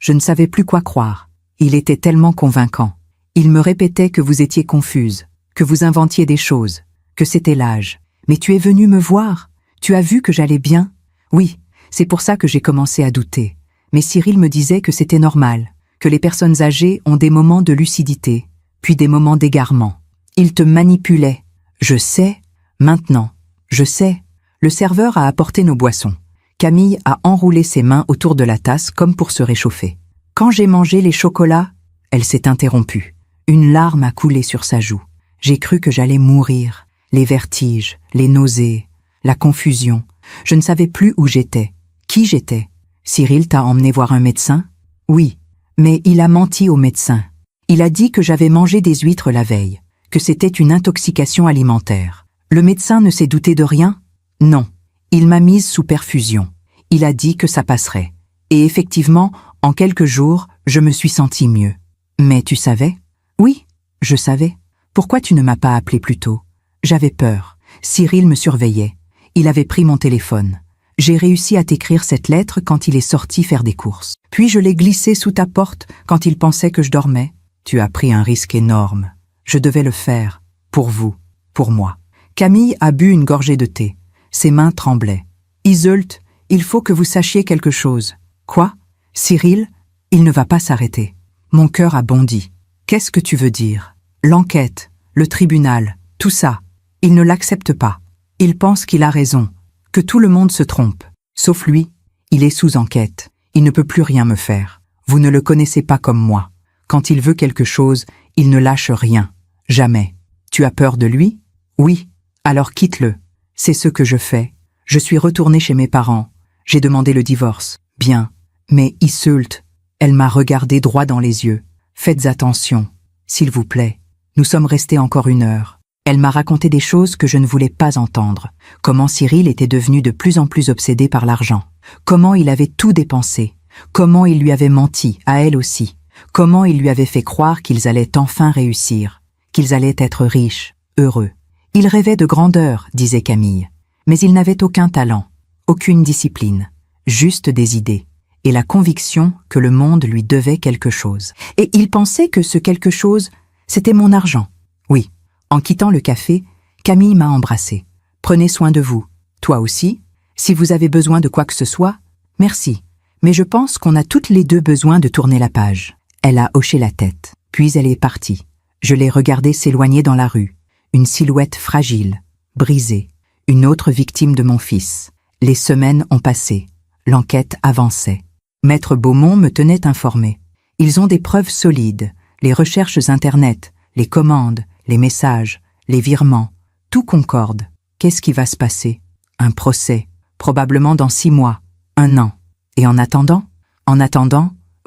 ne savais plus quoi croire. Il était tellement convaincant. Il me répétait que vous étiez confuse, que vous inventiez des choses, que c'était l'âge. Mais tu es venu me voir. Tu as vu que j'allais bien? Oui, c'est pour ça que j'ai commencé à douter. Mais Cyril me disait que c'était normal, que les personnes âgées ont des moments de lucidité, puis des moments d'égarement. Il te manipulait. Je sais, maintenant, je sais. Le serveur a apporté nos boissons. Camille a enroulé ses mains autour de la tasse comme pour se réchauffer. Quand j'ai mangé les chocolats, elle s'est interrompue. Une larme a coulé sur sa joue. J'ai cru que j'allais mourir. Les vertiges, les nausées, la confusion. Je ne savais plus où j'étais. Qui j'étais? Cyril t'a emmené voir un médecin? Oui, mais il a menti au médecin. Il a dit que j'avais mangé des huîtres la veille, que c'était une intoxication alimentaire. Le médecin ne s'est douté de rien? Non. Il m'a mise sous perfusion. Il a dit que ça passerait. Et effectivement, en quelques jours, je me suis sentie mieux. Mais tu savais? Oui, je savais. Pourquoi tu ne m'as pas appelé plus tôt? J'avais peur. Cyril me surveillait. Il avait pris mon téléphone. J'ai réussi à t'écrire cette lettre quand il est sorti faire des courses. Puis je l'ai glissée sous ta porte quand il pensait que je dormais. Tu as pris un risque énorme. Je devais le faire. Pour vous. Pour moi. Camille a bu une gorgée de thé. Ses mains tremblaient. Iseult, il faut que vous sachiez quelque chose. Quoi? Cyril, il ne va pas s'arrêter. Mon cœur a bondi. Qu'est-ce que tu veux dire? L'enquête, le tribunal, tout ça. Il ne l'accepte pas. Il pense qu'il a raison, que tout le monde se trompe. Sauf lui, il est sous enquête. Il ne peut plus rien me faire. Vous ne le connaissez pas comme moi. Quand il veut quelque chose, il ne lâche rien. Jamais. Tu as peur de lui? Oui. Alors quitte-le. C'est ce que je fais. Je suis retournée chez mes parents. J'ai demandé le divorce. Bien. Mais Iseult, elle m'a regardé droit dans les yeux. Faites attention. S'il vous plaît. Nous sommes restés encore 1 heure. Elle m'a raconté des choses que je ne voulais pas entendre. Comment Cyril était devenu de plus en plus obsédé par l'argent. Comment il avait tout dépensé. Comment il lui avait menti, à elle aussi. Comment il lui avait fait croire qu'ils allaient enfin réussir. Qu'ils allaient être riches, heureux. Il rêvait de grandeur, disait Camille. Mais il n'avait aucun talent, aucune discipline, juste des idées, et la conviction que le monde lui devait quelque chose. Et il pensait que ce quelque chose, c'était mon argent. Oui, en quittant le café, Camille m'a embrassée. Prenez soin de vous. Toi aussi. Si vous avez besoin de quoi que ce soit, merci. Mais je pense qu'on a toutes les deux besoin de tourner la page. Elle a hoché la tête, puis elle est partie. Je l'ai regardée s'éloigner dans la rue. Une silhouette fragile, brisée. Une autre victime de mon fils. Les semaines ont passé. L'enquête avançait. Maître Beaumont me tenait informé. Ils ont des preuves solides. Les recherches Internet, les commandes, les messages, les virements. Tout concorde. Qu'est-ce qui va se passer? Un procès. Probablement dans 6 mois. 1 an. Et en attendant,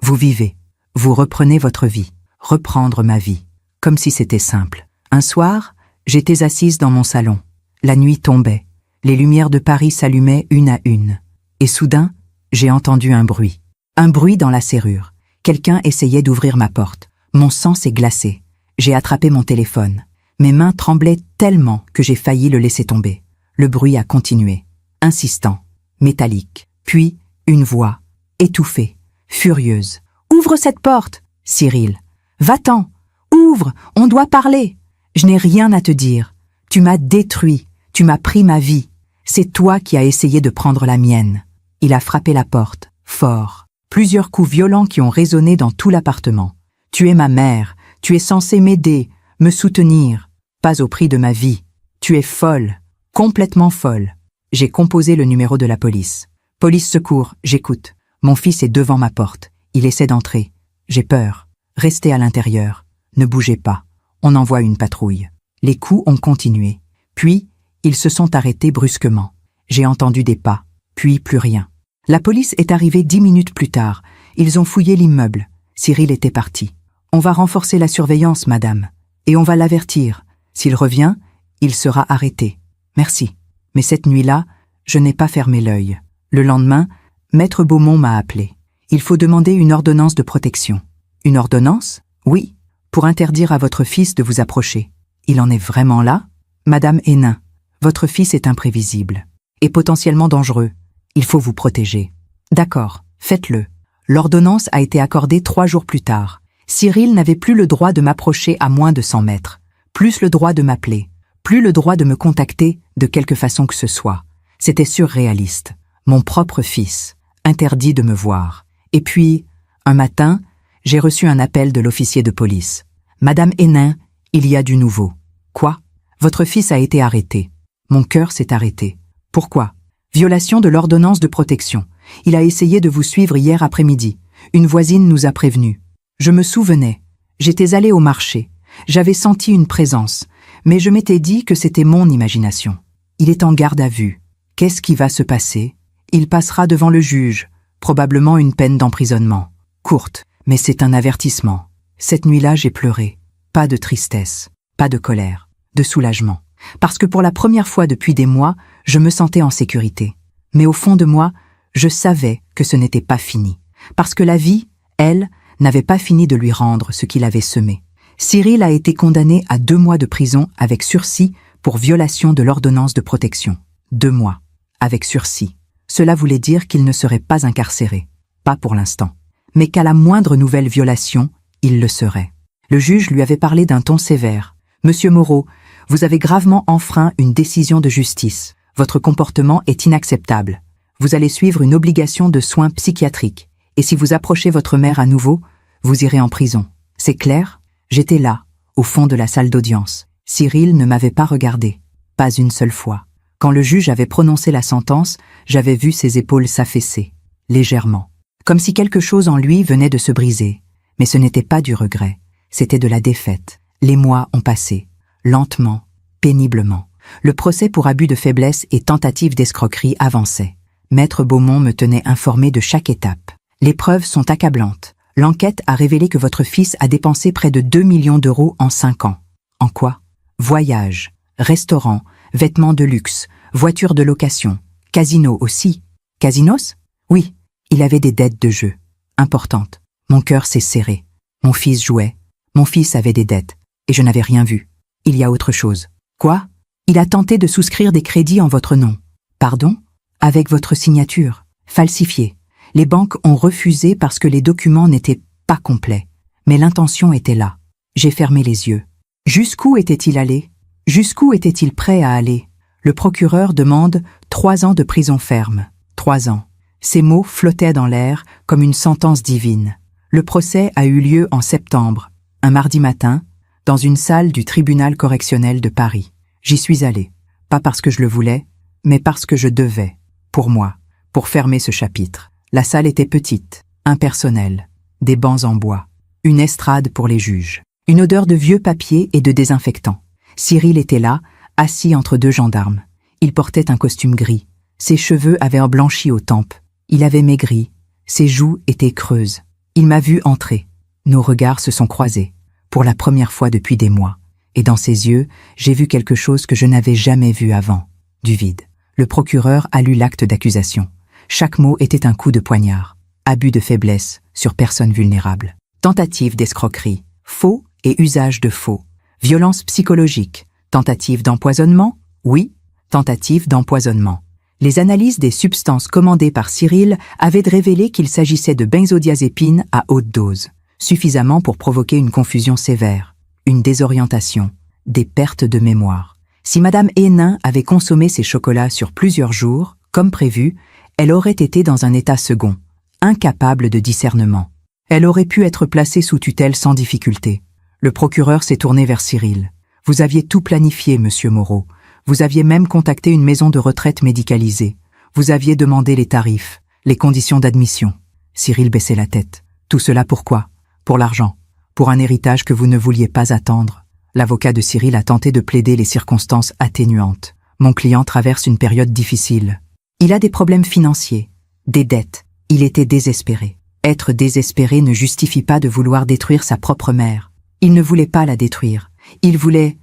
vous vivez. Vous reprenez votre vie. Reprendre ma vie. Comme si c'était simple. Un soir, j'étais assise dans mon salon. La nuit tombait. Les lumières de Paris s'allumaient une à une. Et soudain, j'ai entendu un bruit. Un bruit dans la serrure. Quelqu'un essayait d'ouvrir ma porte. Mon sang s'est glacé. J'ai attrapé mon téléphone. Mes mains tremblaient tellement que j'ai failli le laisser tomber. Le bruit a continué. Insistant. Métallique. Puis, une voix. Étouffée. Furieuse. « Ouvre cette porte, Cyril. Va-t'en. Ouvre, on doit parler. Je n'ai rien à te dire. Tu m'as détruit. Tu m'as pris ma vie. C'est toi qui as essayé de prendre la mienne. » Il a frappé la porte, fort. Plusieurs coups violents qui ont résonné dans tout l'appartement. Tu es ma mère. Tu es censée m'aider, me soutenir. Pas au prix de ma vie. Tu es folle. Complètement folle. J'ai composé le numéro de la police. Police secours, j'écoute. Mon fils est devant ma porte. Il essaie d'entrer. J'ai peur. Restez à l'intérieur. Ne bougez pas. On envoie une patrouille. Les coups ont continué. Puis, ils se sont arrêtés brusquement. J'ai entendu des pas. Puis plus rien. La police est arrivée 10 minutes plus tard. Ils ont fouillé l'immeuble. Cyril était parti. On va renforcer la surveillance, madame. Et on va l'avertir. S'il revient, il sera arrêté. Merci. Mais cette nuit-là, je n'ai pas fermé l'œil. Le lendemain, Maître Beaumont m'a appelé. Il faut demander une ordonnance de protection. Une ordonnance? Oui, pour interdire à votre fils de vous approcher. Il en est vraiment là? Madame Hénin, votre fils est imprévisible et potentiellement dangereux. Il faut vous protéger. D'accord, faites-le. L'ordonnance a été accordée 3 jours plus tard. Cyril n'avait plus le droit de m'approcher à moins de 100 mètres, plus le droit de m'appeler, plus le droit de me contacter de quelque façon que ce soit. C'était surréaliste. Mon propre fils, interdit de me voir. Et puis, un matin, j'ai reçu un appel de l'officier de police. « Madame Hénin, il y a du nouveau. »« Quoi ? Votre fils a été arrêté. » Mon cœur s'est arrêté. « Pourquoi ? » « Violation de l'ordonnance de protection. Il a essayé de vous suivre hier après-midi. Une voisine nous a prévenus. Je me souvenais. J'étais allée au marché. J'avais senti une présence. Mais je m'étais dit que c'était mon imagination. Il est en garde à vue. Qu'est-ce qui va se passer ? Il passera devant le juge. Probablement une peine d'emprisonnement. Courte, mais c'est un avertissement. Cette nuit-là, j'ai pleuré. Pas de tristesse, pas de colère, de soulagement. Parce que pour la première fois depuis des mois, je me sentais en sécurité. Mais au fond de moi, je savais que ce n'était pas fini. Parce que la vie, elle, n'avait pas fini de lui rendre ce qu'il avait semé. Cyril a été condamné à 2 mois de prison avec sursis pour violation de l'ordonnance de protection. 2 mois, avec sursis. Cela voulait dire qu'il ne serait pas incarcéré. Pas pour l'instant. Mais qu'à la moindre nouvelle violation, il le serait. Le juge lui avait parlé d'un ton sévère. « Monsieur Moreau, vous avez gravement enfreint une décision de justice. Votre comportement est inacceptable. Vous allez suivre une obligation de soins psychiatriques. Et si vous approchez votre mère à nouveau, vous irez en prison. C'est clair ? » J'étais là, au fond de la salle d'audience. Cyril ne m'avait pas regardé. Pas une seule fois. Quand le juge avait prononcé la sentence, j'avais vu ses épaules s'affaisser, légèrement. Comme si quelque chose en lui venait de se briser. Mais ce n'était pas du regret. C'était de la défaite. Les mois ont passé. Lentement, péniblement. Le procès pour abus de faiblesse et tentative d'escroquerie avançait. Maître Beaumont me tenait informé de chaque étape. Les preuves sont accablantes. L'enquête a révélé que votre fils a dépensé près de 2 millions d'euros en 5 ans. En quoi ? Voyages, restaurants, vêtements de luxe, voitures de location, casino aussi. Casinos ? Oui, il avait des dettes de jeu. Importantes. Mon cœur s'est serré. Mon fils jouait. Mon fils avait des dettes. Et je n'avais rien vu. Il y a autre chose. Quoi ? Il a tenté de souscrire des crédits en votre nom. Pardon ? Avec votre signature. Falsifiée. Les banques ont refusé parce que les documents n'étaient pas complets. Mais l'intention était là. J'ai fermé les yeux. Jusqu'où était-il allé ? Jusqu'où était-il prêt à aller ? Le procureur demande 3 ans de prison ferme. 3 ans. Ces mots flottaient dans l'air comme une sentence divine. Le procès a eu lieu en septembre, un mardi matin, dans une salle du tribunal correctionnel de Paris. J'y suis allé, pas parce que je le voulais, mais parce que je devais, pour moi, pour fermer ce chapitre. La salle était petite, impersonnelle, des bancs en bois, une estrade pour les juges, une odeur de vieux papier et de désinfectant. Cyril était là, assis entre 2 gendarmes. Il portait un costume gris, ses cheveux avaient blanchi aux tempes, il avait maigri, ses joues étaient creuses. Il m'a vu entrer. Nos regards se sont croisés, pour la première fois depuis des mois. Et dans ses yeux, j'ai vu quelque chose que je n'avais jamais vu avant, du vide. Le procureur a lu l'acte d'accusation. Chaque mot était un coup de poignard. Abus de faiblesse sur personne vulnérable. Tentative d'escroquerie. Faux et usage de faux. Violence psychologique. Tentative d'empoisonnement ? Oui, tentative d'empoisonnement. Les analyses des substances commandées par Cyril avaient révélé qu'il s'agissait de benzodiazépines à haute dose, suffisamment pour provoquer une confusion sévère, une désorientation, des pertes de mémoire. Si Madame Hénin avait consommé ces chocolats sur plusieurs jours, comme prévu, elle aurait été dans un état second, incapable de discernement. Elle aurait pu être placée sous tutelle sans difficulté. Le procureur s'est tourné vers Cyril. « Vous aviez tout planifié, monsieur Moreau. Vous aviez même contacté une maison de retraite médicalisée. Vous aviez demandé les tarifs, les conditions d'admission. » Cyril baissait la tête. « Tout cela pourquoi ? Pour l'argent. Pour un héritage que vous ne vouliez pas attendre. » L'avocat de Cyril a tenté de plaider les circonstances atténuantes. « Mon client traverse une période difficile. Il a des problèmes financiers, des dettes. Il était désespéré. Être désespéré ne justifie pas de vouloir détruire sa propre mère. Il ne voulait pas la détruire. Il voulait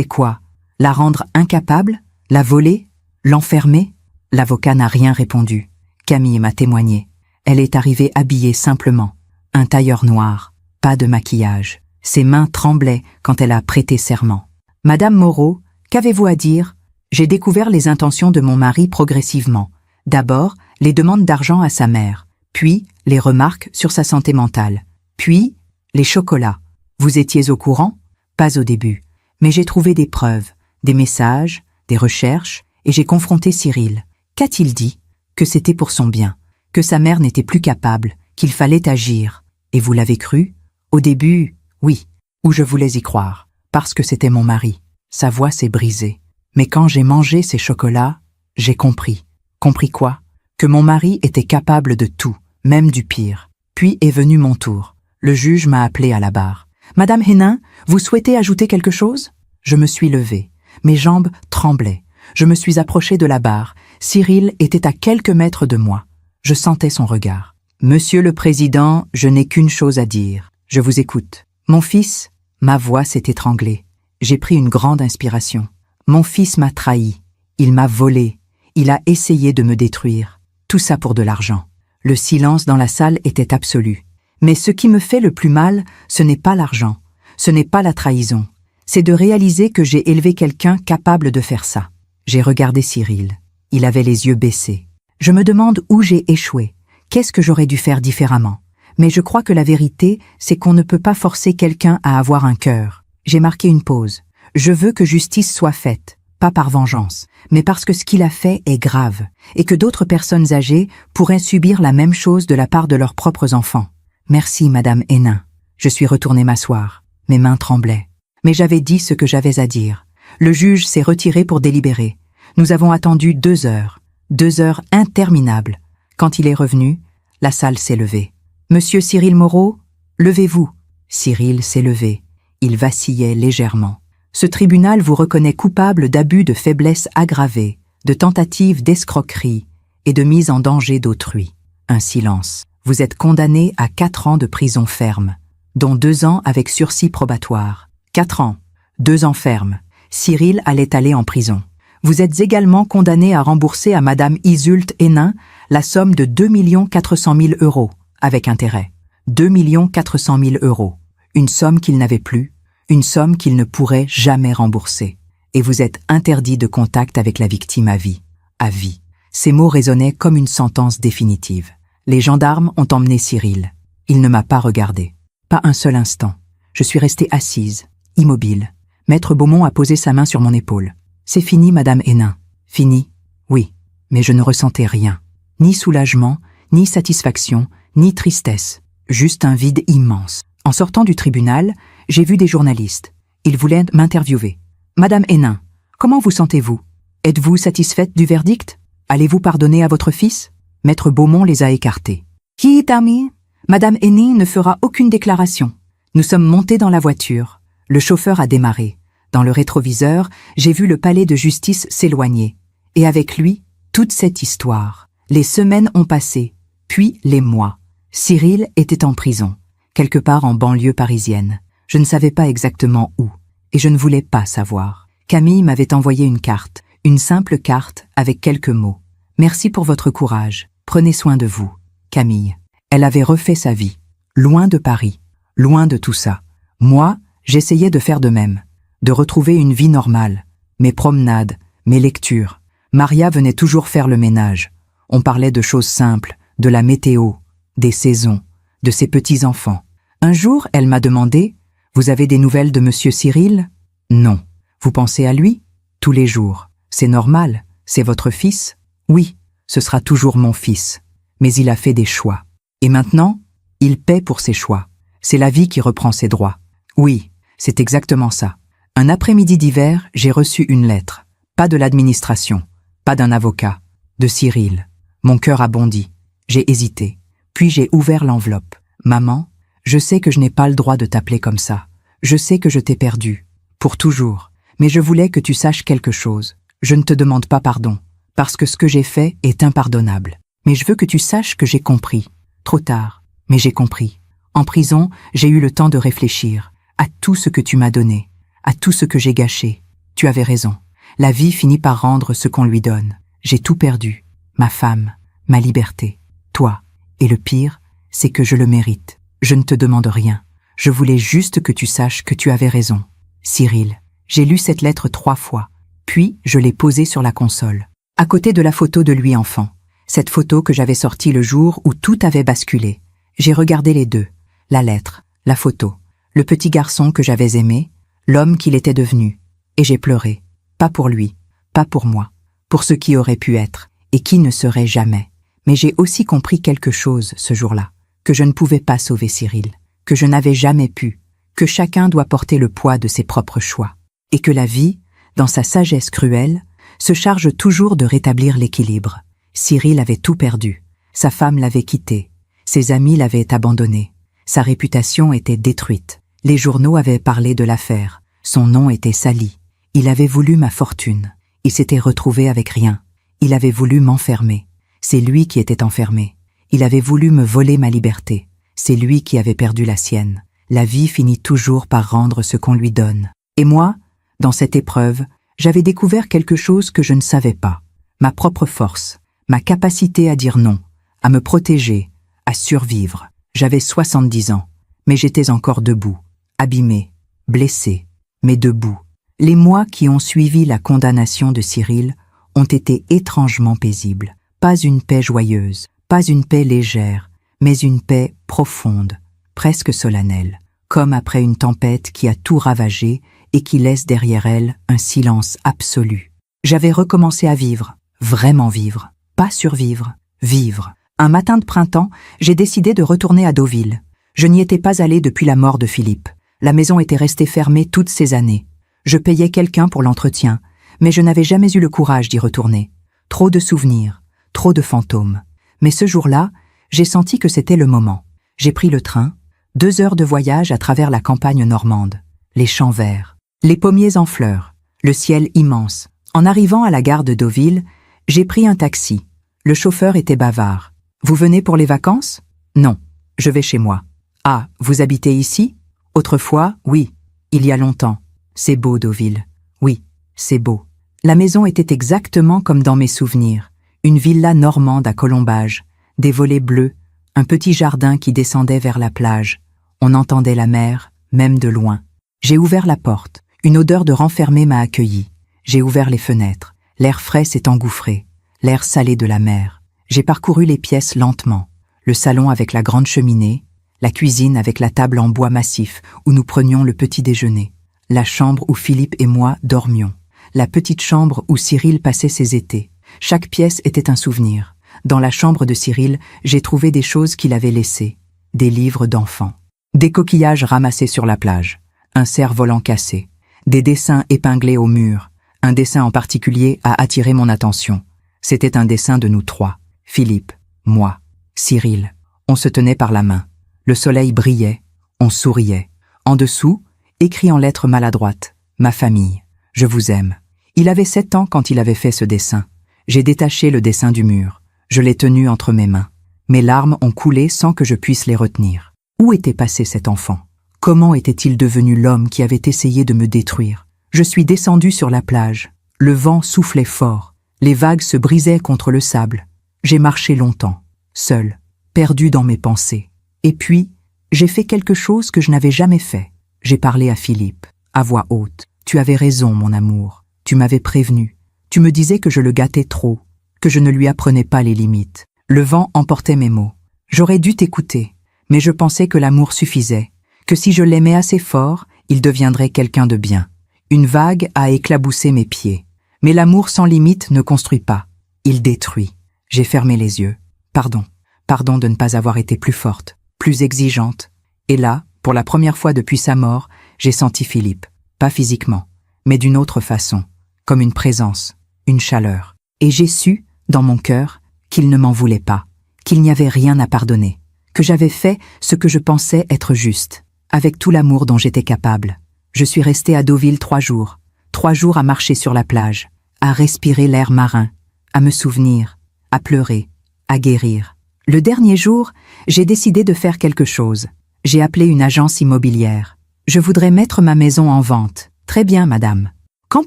quoi ? La rendre incapable ? La voler ? L'enfermer ? L'avocat n'a rien répondu. Camille m'a témoigné. Elle est arrivée habillée simplement. Un tailleur noir, pas de maquillage. Ses mains tremblaient quand elle a prêté serment. « Madame Moreau, qu'avez-vous à dire ? J'ai découvert les intentions de mon mari progressivement. D'abord, les demandes d'argent à sa mère, puis les remarques sur sa santé mentale. Puis, Les chocolats. Vous étiez au courant? Pas au début. Mais j'ai trouvé des preuves, des messages, des recherches, et j'ai confronté Cyril. Qu'a-t-il dit? Que c'était pour son bien, que sa mère n'était plus capable, qu'il fallait agir. Et vous l'avez cru? Au début, oui. Ou je voulais y croire, parce que c'était mon mari. Sa voix s'est brisée. Mais quand j'ai mangé ces chocolats, j'ai compris. Compris quoi? Que mon mari était capable de tout, même du pire. Puis est venu mon tour. Le juge m'a appelé à la barre. « Madame Hénin, vous souhaitez ajouter quelque chose ?» Je me suis levée. Mes jambes tremblaient. Je me suis approchée de la barre. Cyril était à quelques mètres de moi. Je sentais son regard. « Monsieur le Président, je n'ai qu'une chose à dire. Je vous écoute. » Mon fils, ma voix s'est étranglée. J'ai pris une grande inspiration. Mon fils m'a trahi. Il m'a volé. Il a essayé de me détruire. Tout ça pour de l'argent. Le silence dans la salle était absolu. Mais ce qui me fait le plus mal, ce n'est pas l'argent. Ce n'est pas la trahison. C'est de réaliser que j'ai élevé quelqu'un capable de faire ça. J'ai regardé Cyril. Il avait les yeux baissés. Je me demande où j'ai échoué. Qu'est-ce que j'aurais dû faire différemment? Mais je crois que la vérité, c'est qu'on ne peut pas forcer quelqu'un à avoir un cœur. J'ai marqué une pause. Je veux que justice soit faite, pas par vengeance, mais parce que ce qu'il a fait est grave, et que d'autres personnes âgées pourraient subir la même chose de la part de leurs propres enfants. Merci, Madame Hénin. Je suis retournée m'asseoir. Mes mains tremblaient. Mais j'avais dit ce que j'avais à dire. Le juge s'est retiré pour délibérer. Nous avons attendu 2 heures. 2 heures interminables. Quand il est revenu, la salle s'est levée. « Monsieur Cyril Moreau, levez-vous. » Cyril s'est levé. Il vacillait légèrement. « Ce tribunal vous reconnaît coupable d'abus de faiblesse aggravée, de tentative d'escroquerie et de mise en danger d'autrui. » Un silence. « Vous êtes condamné à 4 ans de prison ferme, dont 2 ans avec sursis probatoire. 4 ans, 2 ans ferme. Cyril allait aller en prison. Vous êtes également condamné à rembourser à Madame Isulte Hénin la somme de 2 400 000 €, avec intérêt. 2 400 000 €. Une somme qu'il n'avait plus, une somme qu'il ne pourrait jamais rembourser. Et vous êtes interdit de contact avec la victime à vie. À vie. Ces mots résonnaient comme une sentence définitive. Les gendarmes ont emmené Cyril. Il ne m'a pas regardé. Pas un seul instant. Je suis restée assise, immobile. Maître Beaumont a posé sa main sur mon épaule. « C'est fini, Madame Hénin. »« Fini ?» ?»« Oui, mais je ne ressentais rien. Ni soulagement, ni satisfaction, ni tristesse. Juste un vide immense. En sortant du tribunal, j'ai vu des journalistes. Ils voulaient m'interviewer. « Madame Hénin, comment vous sentez-vous? Êtes-vous satisfaite du verdict? Allez-vous pardonner à votre fils ?» Maître Beaumont les a écartés. « Kitami, Madame Hénin ne fera aucune déclaration. » Nous sommes montés dans la voiture. Le chauffeur a démarré. Dans le rétroviseur, j'ai vu le palais de justice s'éloigner. Et avec lui, toute cette histoire. Les semaines ont passé, puis les mois. Cyril était en prison, quelque part en banlieue parisienne. Je ne savais pas exactement où, et je ne voulais pas savoir. Camille m'avait envoyé une carte, une simple carte avec quelques mots. « Merci pour votre courage. Prenez soin de vous. Camille. » Elle avait refait sa vie, loin de Paris, loin de tout ça. Moi, j'essayais de faire de même, de retrouver une vie normale. Mes promenades, mes lectures. Maria venait toujours faire le ménage. On parlait de choses simples, de la météo, des saisons, de ses petits-enfants. Un jour, elle m'a demandé « Vous avez des nouvelles de Monsieur Cyril ?»« Non. Vous pensez à lui ? Tous les jours. C'est normal. C'est votre fils ? Oui, ce sera toujours mon fils. Mais il a fait des choix. Et maintenant, il paie pour ses choix. C'est la vie qui reprend ses droits. Oui, c'est exactement ça. Un après-midi d'hiver, j'ai reçu une lettre. Pas de l'administration, pas d'un avocat, de Cyril. Mon cœur a bondi. J'ai hésité. Puis j'ai ouvert l'enveloppe. Maman, je sais que je n'ai pas le droit de t'appeler comme ça. Je sais que je t'ai perdu. Pour toujours. Mais je voulais que tu saches quelque chose. Je ne te demande pas pardon. Parce que ce que j'ai fait est impardonnable. Mais je veux que tu saches que j'ai compris. Trop tard, mais j'ai compris. En prison, j'ai eu le temps de réfléchir à tout ce que tu m'as donné, à tout ce que j'ai gâché. Tu avais raison. La vie finit par rendre ce qu'on lui donne. J'ai tout perdu. Ma femme, ma liberté, toi. Et le pire, c'est que je le mérite. Je ne te demande rien. Je voulais juste que tu saches que tu avais raison. Cyril, j'ai lu cette lettre 3 fois. Puis, je l'ai posée sur la console, à côté de la photo de lui enfant. Cette photo que j'avais sortie le jour où tout avait basculé. J'ai regardé les deux. La lettre, la photo, le petit garçon que j'avais aimé, l'homme qu'il était devenu. Et j'ai pleuré. Pas pour lui, pas pour moi, pour ce qui aurait pu être et qui ne serait jamais. Mais j'ai aussi compris quelque chose ce jour-là, que je ne pouvais pas sauver Cyril, que je n'avais jamais pu, que chacun doit porter le poids de ses propres choix, et que la vie, dans sa sagesse cruelle, se charge toujours de rétablir l'équilibre. Cyril avait tout perdu, sa femme l'avait quitté, ses amis l'avaient abandonné, sa réputation était détruite, les journaux avaient parlé de l'affaire, son nom était sali, il avait voulu ma fortune, il s'était retrouvé avec rien, il avait voulu m'enfermer, c'est lui qui était enfermé, il avait voulu me voler ma liberté, c'est lui qui avait perdu la sienne. La vie finit toujours par rendre ce qu'on lui donne. Et moi, dans cette épreuve, j'avais découvert quelque chose que je ne savais pas. Ma propre force, ma capacité à dire non, à me protéger, à survivre. J'avais 70 ans, mais j'étais encore debout, abîmé, blessé, mais debout. Les mois qui ont suivi la condamnation de Cyril ont été étrangement paisibles. Pas une paix joyeuse, pas une paix légère, mais une paix profonde, presque solennelle, comme après une tempête qui a tout ravagé et qui laisse derrière elle un silence absolu. J'avais recommencé à vivre, vraiment vivre, pas survivre, vivre. Un matin de printemps, j'ai décidé de retourner à Deauville. Je n'y étais pas allée depuis la mort de Philippe. La maison était restée fermée toutes ces années. Je payais quelqu'un pour l'entretien, mais je n'avais jamais eu le courage d'y retourner. Trop de souvenirs, trop de fantômes. Mais ce jour-là, j'ai senti que c'était le moment. J'ai pris le train, 2 heures de voyage à travers la campagne normande, les champs verts, les pommiers en fleurs, le ciel immense. En arrivant à la gare de Deauville, j'ai pris un taxi. Le chauffeur était bavard. « Vous venez pour les vacances ? » ?»« Non, je vais chez moi. »« Ah, vous habitez ici ? » ?»« Autrefois, oui, il y a longtemps. C'est beau, Deauville. Oui, c'est beau. » La maison était exactement comme dans mes souvenirs. Une villa normande à colombages, des volets bleus, un petit jardin qui descendait vers la plage. On entendait la mer, même de loin. J'ai ouvert la porte. Une odeur de renfermé m'a accueilli. J'ai ouvert les fenêtres. L'air frais s'est engouffré, l'air salé de la mer. J'ai parcouru les pièces lentement. Le salon avec la grande cheminée, la cuisine avec la table en bois massif où nous prenions le petit déjeuner, la chambre où Philippe et moi dormions, la petite chambre où Cyril passait ses étés. Chaque pièce était un souvenir. Dans la chambre de Cyril, j'ai trouvé des choses qu'il avait laissées, des livres d'enfants, des coquillages ramassés sur la plage, un cerf-volant cassé, des dessins épinglés au mur. Un dessin en particulier a attiré mon attention. C'était un dessin de nous trois, Philippe, moi, Cyril. On se tenait par la main. Le soleil brillait, on souriait. En dessous, écrit en lettres maladroites, « Ma famille, je vous aime ». Il avait 7 ans quand il avait fait ce dessin. J'ai détaché le dessin du mur. Je l'ai tenu entre mes mains. Mes larmes ont coulé sans que je puisse les retenir. Où était passé cet enfant? Comment était-il devenu l'homme qui avait essayé de me détruire? Je suis descendu sur la plage. Le vent soufflait fort. Les vagues se brisaient contre le sable. J'ai marché longtemps, seul, perdu dans mes pensées. Et puis, j'ai fait quelque chose que je n'avais jamais fait. J'ai parlé à Philippe, à voix haute. « Tu avais raison, mon amour. Tu m'avais prévenu. Tu me disais que je le gâtais trop, que je ne lui apprenais pas les limites. Le vent emportait mes mots. J'aurais dû t'écouter, mais je pensais que l'amour suffisait, que si je l'aimais assez fort, il deviendrait quelqu'un de bien. Une vague a éclaboussé mes pieds. Mais l'amour sans limite ne construit pas. Il détruit. J'ai fermé les yeux. Pardon. Pardon de ne pas avoir été plus forte, plus exigeante. Et là, pour la première fois depuis sa mort, j'ai senti Philippe. Pas physiquement, mais d'une autre façon. Comme une présence, une chaleur. Et j'ai su, dans mon cœur, qu'il ne m'en voulait pas, qu'il n'y avait rien à pardonner, que j'avais fait ce que je pensais être juste, avec tout l'amour dont j'étais capable. Je suis restée à Deauville 3 jours, 3 jours à marcher sur la plage, à respirer l'air marin, à me souvenir, à pleurer, à guérir. Le dernier jour, j'ai décidé de faire quelque chose. J'ai appelé une agence immobilière. Je voudrais mettre ma maison en vente. Très bien, madame. Quand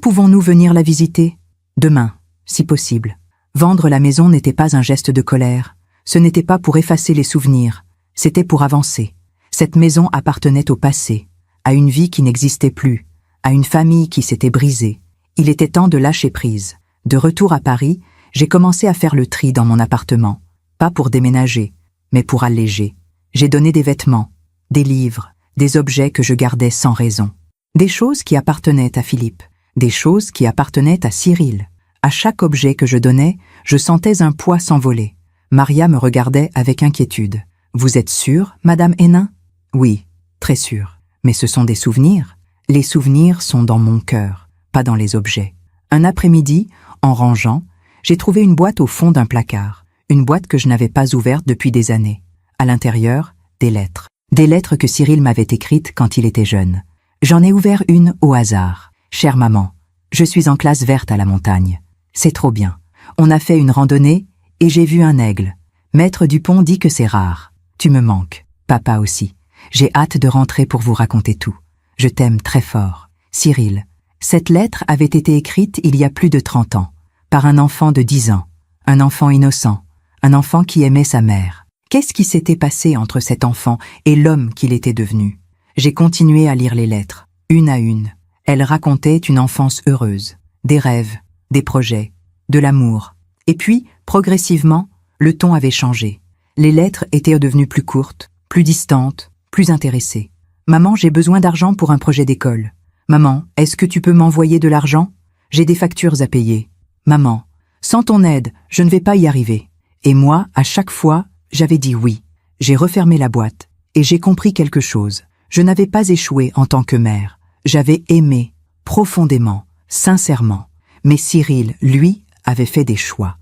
pouvons-nous venir la visiter? Demain, si possible. Vendre la maison n'était pas un geste de colère. Ce n'était pas pour effacer les souvenirs. C'était pour avancer. Cette maison appartenait au passé, à une vie qui n'existait plus, à une famille qui s'était brisée. Il était temps de lâcher prise. De retour à Paris, j'ai commencé à faire le tri dans mon appartement. Pas pour déménager, mais pour alléger. J'ai donné des vêtements, des livres, des objets que je gardais sans raison, des choses qui appartenaient à Philippe, des choses qui appartenaient à Cyril. À chaque objet que je donnais, je sentais un poids s'envoler. Maria me regardait avec inquiétude. « Vous êtes sûre, Madame Hénin ?»« Oui, très sûre. Mais ce sont des souvenirs. Les souvenirs sont dans mon cœur, pas dans les objets. » Un après-midi, en rangeant, j'ai trouvé une boîte au fond d'un placard, une boîte que je n'avais pas ouverte depuis des années. À l'intérieur, des lettres. Des lettres que Cyril m'avait écrites quand il était jeune. J'en ai ouvert une au hasard. « Chère maman, je suis en classe verte à la montagne. C'est trop bien. On a fait une randonnée et j'ai vu un aigle. Maître Dupont dit que c'est rare. Tu me manques. Papa aussi. J'ai hâte de rentrer pour vous raconter tout. Je t'aime très fort. Cyril. » Cette lettre avait été écrite il y a plus de 30 ans, par un enfant de 10 ans, un enfant innocent, un enfant qui aimait sa mère. Qu'est-ce qui s'était passé entre cet enfant et l'homme qu'il était devenu? J'ai continué à lire les lettres, une à une. Elles racontaient une enfance heureuse, des rêves, des projets, de l'amour. Et puis, progressivement, le ton avait changé. Les lettres étaient devenues plus courtes, plus distantes, plus intéressées. « Maman, j'ai besoin d'argent pour un projet d'école. Maman, est-ce que tu peux m'envoyer de l'argent? J'ai des factures à payer. Maman, sans ton aide, je ne vais pas y arriver. » Et moi, à chaque fois, j'avais dit oui. J'ai refermé la boîte et j'ai compris quelque chose. Je n'avais pas échoué en tant que mère. J'avais aimé, profondément, sincèrement. Mais Cyril, lui, avait fait des choix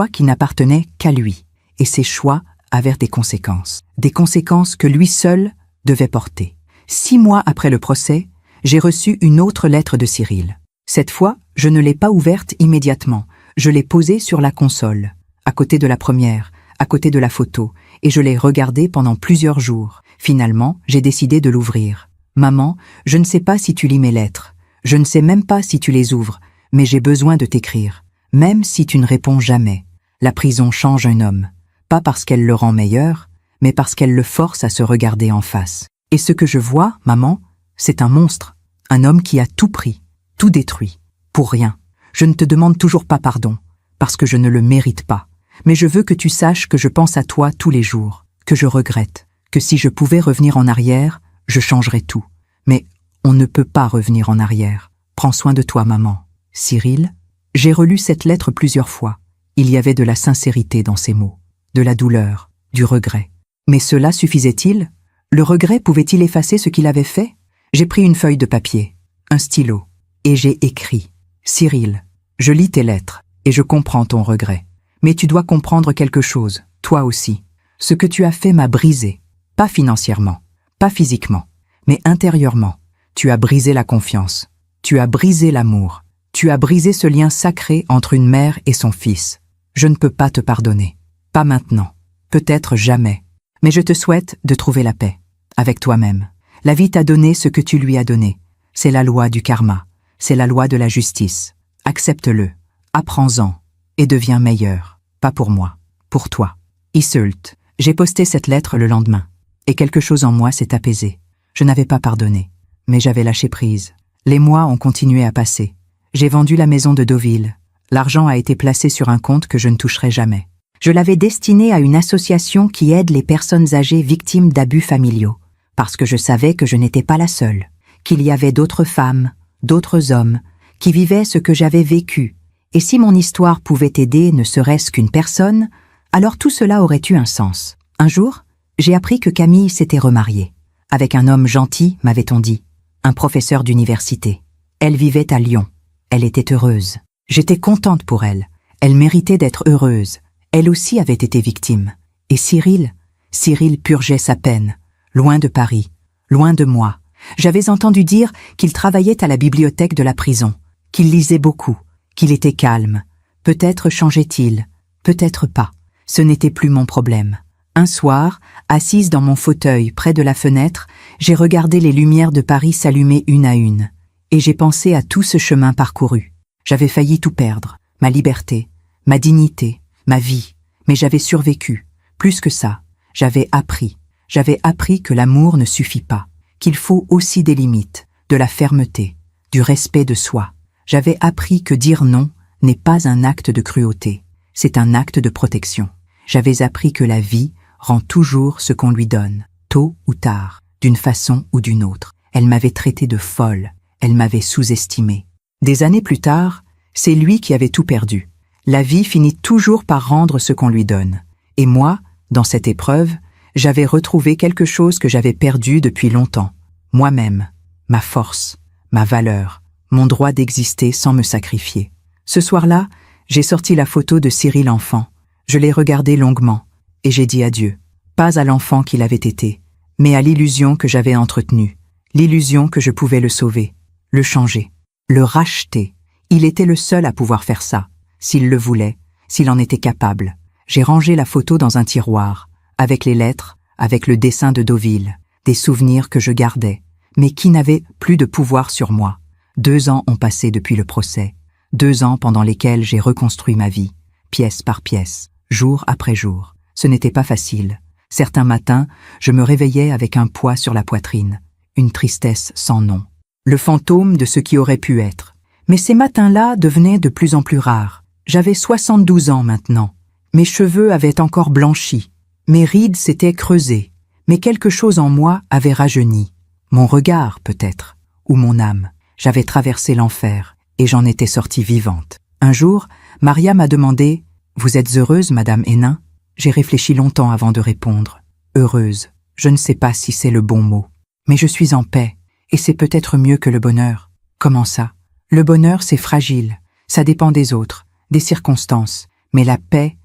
qui n'appartenaient qu'à lui. Et ces choix avaient des conséquences que lui seul devait porter. 6 mois après le procès, j'ai reçu une autre lettre de Cyril. Cette fois, je ne l'ai pas ouverte immédiatement. Je l'ai posée sur la console, à côté de la première, à côté de la photo, et je l'ai regardée pendant plusieurs jours. Finalement, j'ai décidé de l'ouvrir. « Maman, je ne sais pas si tu lis mes lettres. Je ne sais même pas si tu les ouvres, mais j'ai besoin de t'écrire. Même si tu ne réponds jamais. La prison change un homme, pas parce qu'elle le rend meilleur, mais parce qu'elle le force à se regarder en face. Et ce que je vois, maman, c'est un monstre, un homme qui a tout pris, tout détruit, pour rien. Je ne te demande toujours pas pardon, parce que je ne le mérite pas. Mais je veux que tu saches que je pense à toi tous les jours, que je regrette, que si je pouvais revenir en arrière, je changerais tout. Mais on ne peut pas revenir en arrière. Prends soin de toi, maman. Cyril, j'ai relu cette lettre plusieurs fois. Il y avait de la sincérité dans ces mots, de la douleur, du regret. Mais cela suffisait-il? Le regret pouvait-il effacer ce qu'il avait fait? J'ai pris une feuille de papier, un stylo, et j'ai écrit. Cyril, je lis tes lettres, et je comprends ton regret. Mais tu dois comprendre quelque chose, toi aussi. Ce que tu as fait m'a brisé. Pas financièrement, pas physiquement, mais intérieurement. Tu as brisé la confiance. Tu as brisé l'amour. Tu as brisé ce lien sacré entre une mère et son fils. Je ne peux pas te pardonner. Pas maintenant. Peut-être jamais. Mais je te souhaite de trouver la paix. Avec toi-même. La vie t'a donné ce que tu lui as donné. C'est la loi du karma. C'est la loi de la justice. Accepte-le. Apprends-en. Et deviens meilleur. Pas pour moi. Pour toi. Iseult. J'ai posté cette lettre le lendemain. Et quelque chose en moi s'est apaisé. Je n'avais pas pardonné. Mais j'avais lâché prise. Les mois ont continué à passer. J'ai vendu la maison de Deauville. L'argent a été placé sur un compte que je ne toucherai jamais. Je l'avais destiné à une association qui aide les personnes âgées victimes d'abus familiaux, parce que je savais que je n'étais pas la seule, qu'il y avait d'autres femmes, d'autres hommes, qui vivaient ce que j'avais vécu, et si mon histoire pouvait aider ne serait-ce qu'une personne, alors tout cela aurait eu un sens. Un jour, j'ai appris que Camille s'était remariée, avec un homme gentil, m'avait-on dit, un professeur d'université. Elle vivait à Lyon. Elle était heureuse. J'étais contente pour elle. Elle méritait d'être heureuse. Elle aussi avait été victime. Et Cyril purgeait sa peine, loin de Paris, loin de moi. J'avais entendu dire qu'il travaillait à la bibliothèque de la prison, qu'il lisait beaucoup, qu'il était calme. Peut-être changeait-il, peut-être pas. Ce n'était plus mon problème. Un soir, assise dans mon fauteuil près de la fenêtre, j'ai regardé les lumières de Paris s'allumer une à une. Et j'ai pensé à tout ce chemin parcouru. J'avais failli tout perdre, ma liberté, ma dignité, ma vie, mais j'avais survécu. Plus que ça, j'avais appris que l'amour ne suffit pas, qu'il faut aussi des limites, de la fermeté, du respect de soi. J'avais appris que dire non n'est pas un acte de cruauté, c'est un acte de protection. J'avais appris que la vie rend toujours ce qu'on lui donne, tôt ou tard. d'une façon ou d'une autre. Elle m'avait traité de folle, elle m'avait sous-estimée. Des années plus tard, c'est lui qui avait tout perdu. La vie finit toujours par rendre ce qu'on lui donne. Et moi, dans cette épreuve, j'avais retrouvé quelque chose que j'avais perdu depuis longtemps. Moi-même, ma force, ma valeur, mon droit d'exister sans me sacrifier. Ce soir-là, j'ai sorti la photo de Cyril enfant. Je l'ai regardé longuement, et j'ai dit adieu. Pas à l'enfant qu'il avait été, mais à l'illusion que j'avais entretenue. L'illusion que je pouvais le sauver, le changer, le racheter. Il était le seul à pouvoir faire ça, s'il le voulait, s'il en était capable. J'ai rangé la photo dans un tiroir, avec les lettres, avec le dessin de Deauville, des souvenirs que je gardais, mais qui n'avaient plus de pouvoir sur moi. 2 ans ont passé depuis le procès, 2 ans pendant lesquels j'ai reconstruit ma vie, pièce par pièce, jour après jour. Ce n'était pas facile. Certains matins, je me réveillais avec un poids sur la poitrine, une tristesse sans nom, le fantôme de ce qui aurait pu être. Mais ces matins-là devenaient de plus en plus rares. J'avais 72 ans maintenant. Mes cheveux avaient encore blanchi, mes rides s'étaient creusées, mais quelque chose en moi avait rajeuni. Mon regard, peut-être, ou mon âme. J'avais traversé l'enfer, et j'en étais sortie vivante. Un jour, Maria m'a demandé « Vous êtes heureuse, Madame Hénin ?» J'ai réfléchi longtemps avant de répondre. Heureuse, je ne sais pas si c'est le bon mot. Mais je suis en paix, et c'est peut-être mieux que le bonheur. Comment ça? Le bonheur, c'est fragile. Ça dépend des autres, des circonstances. Mais la paix,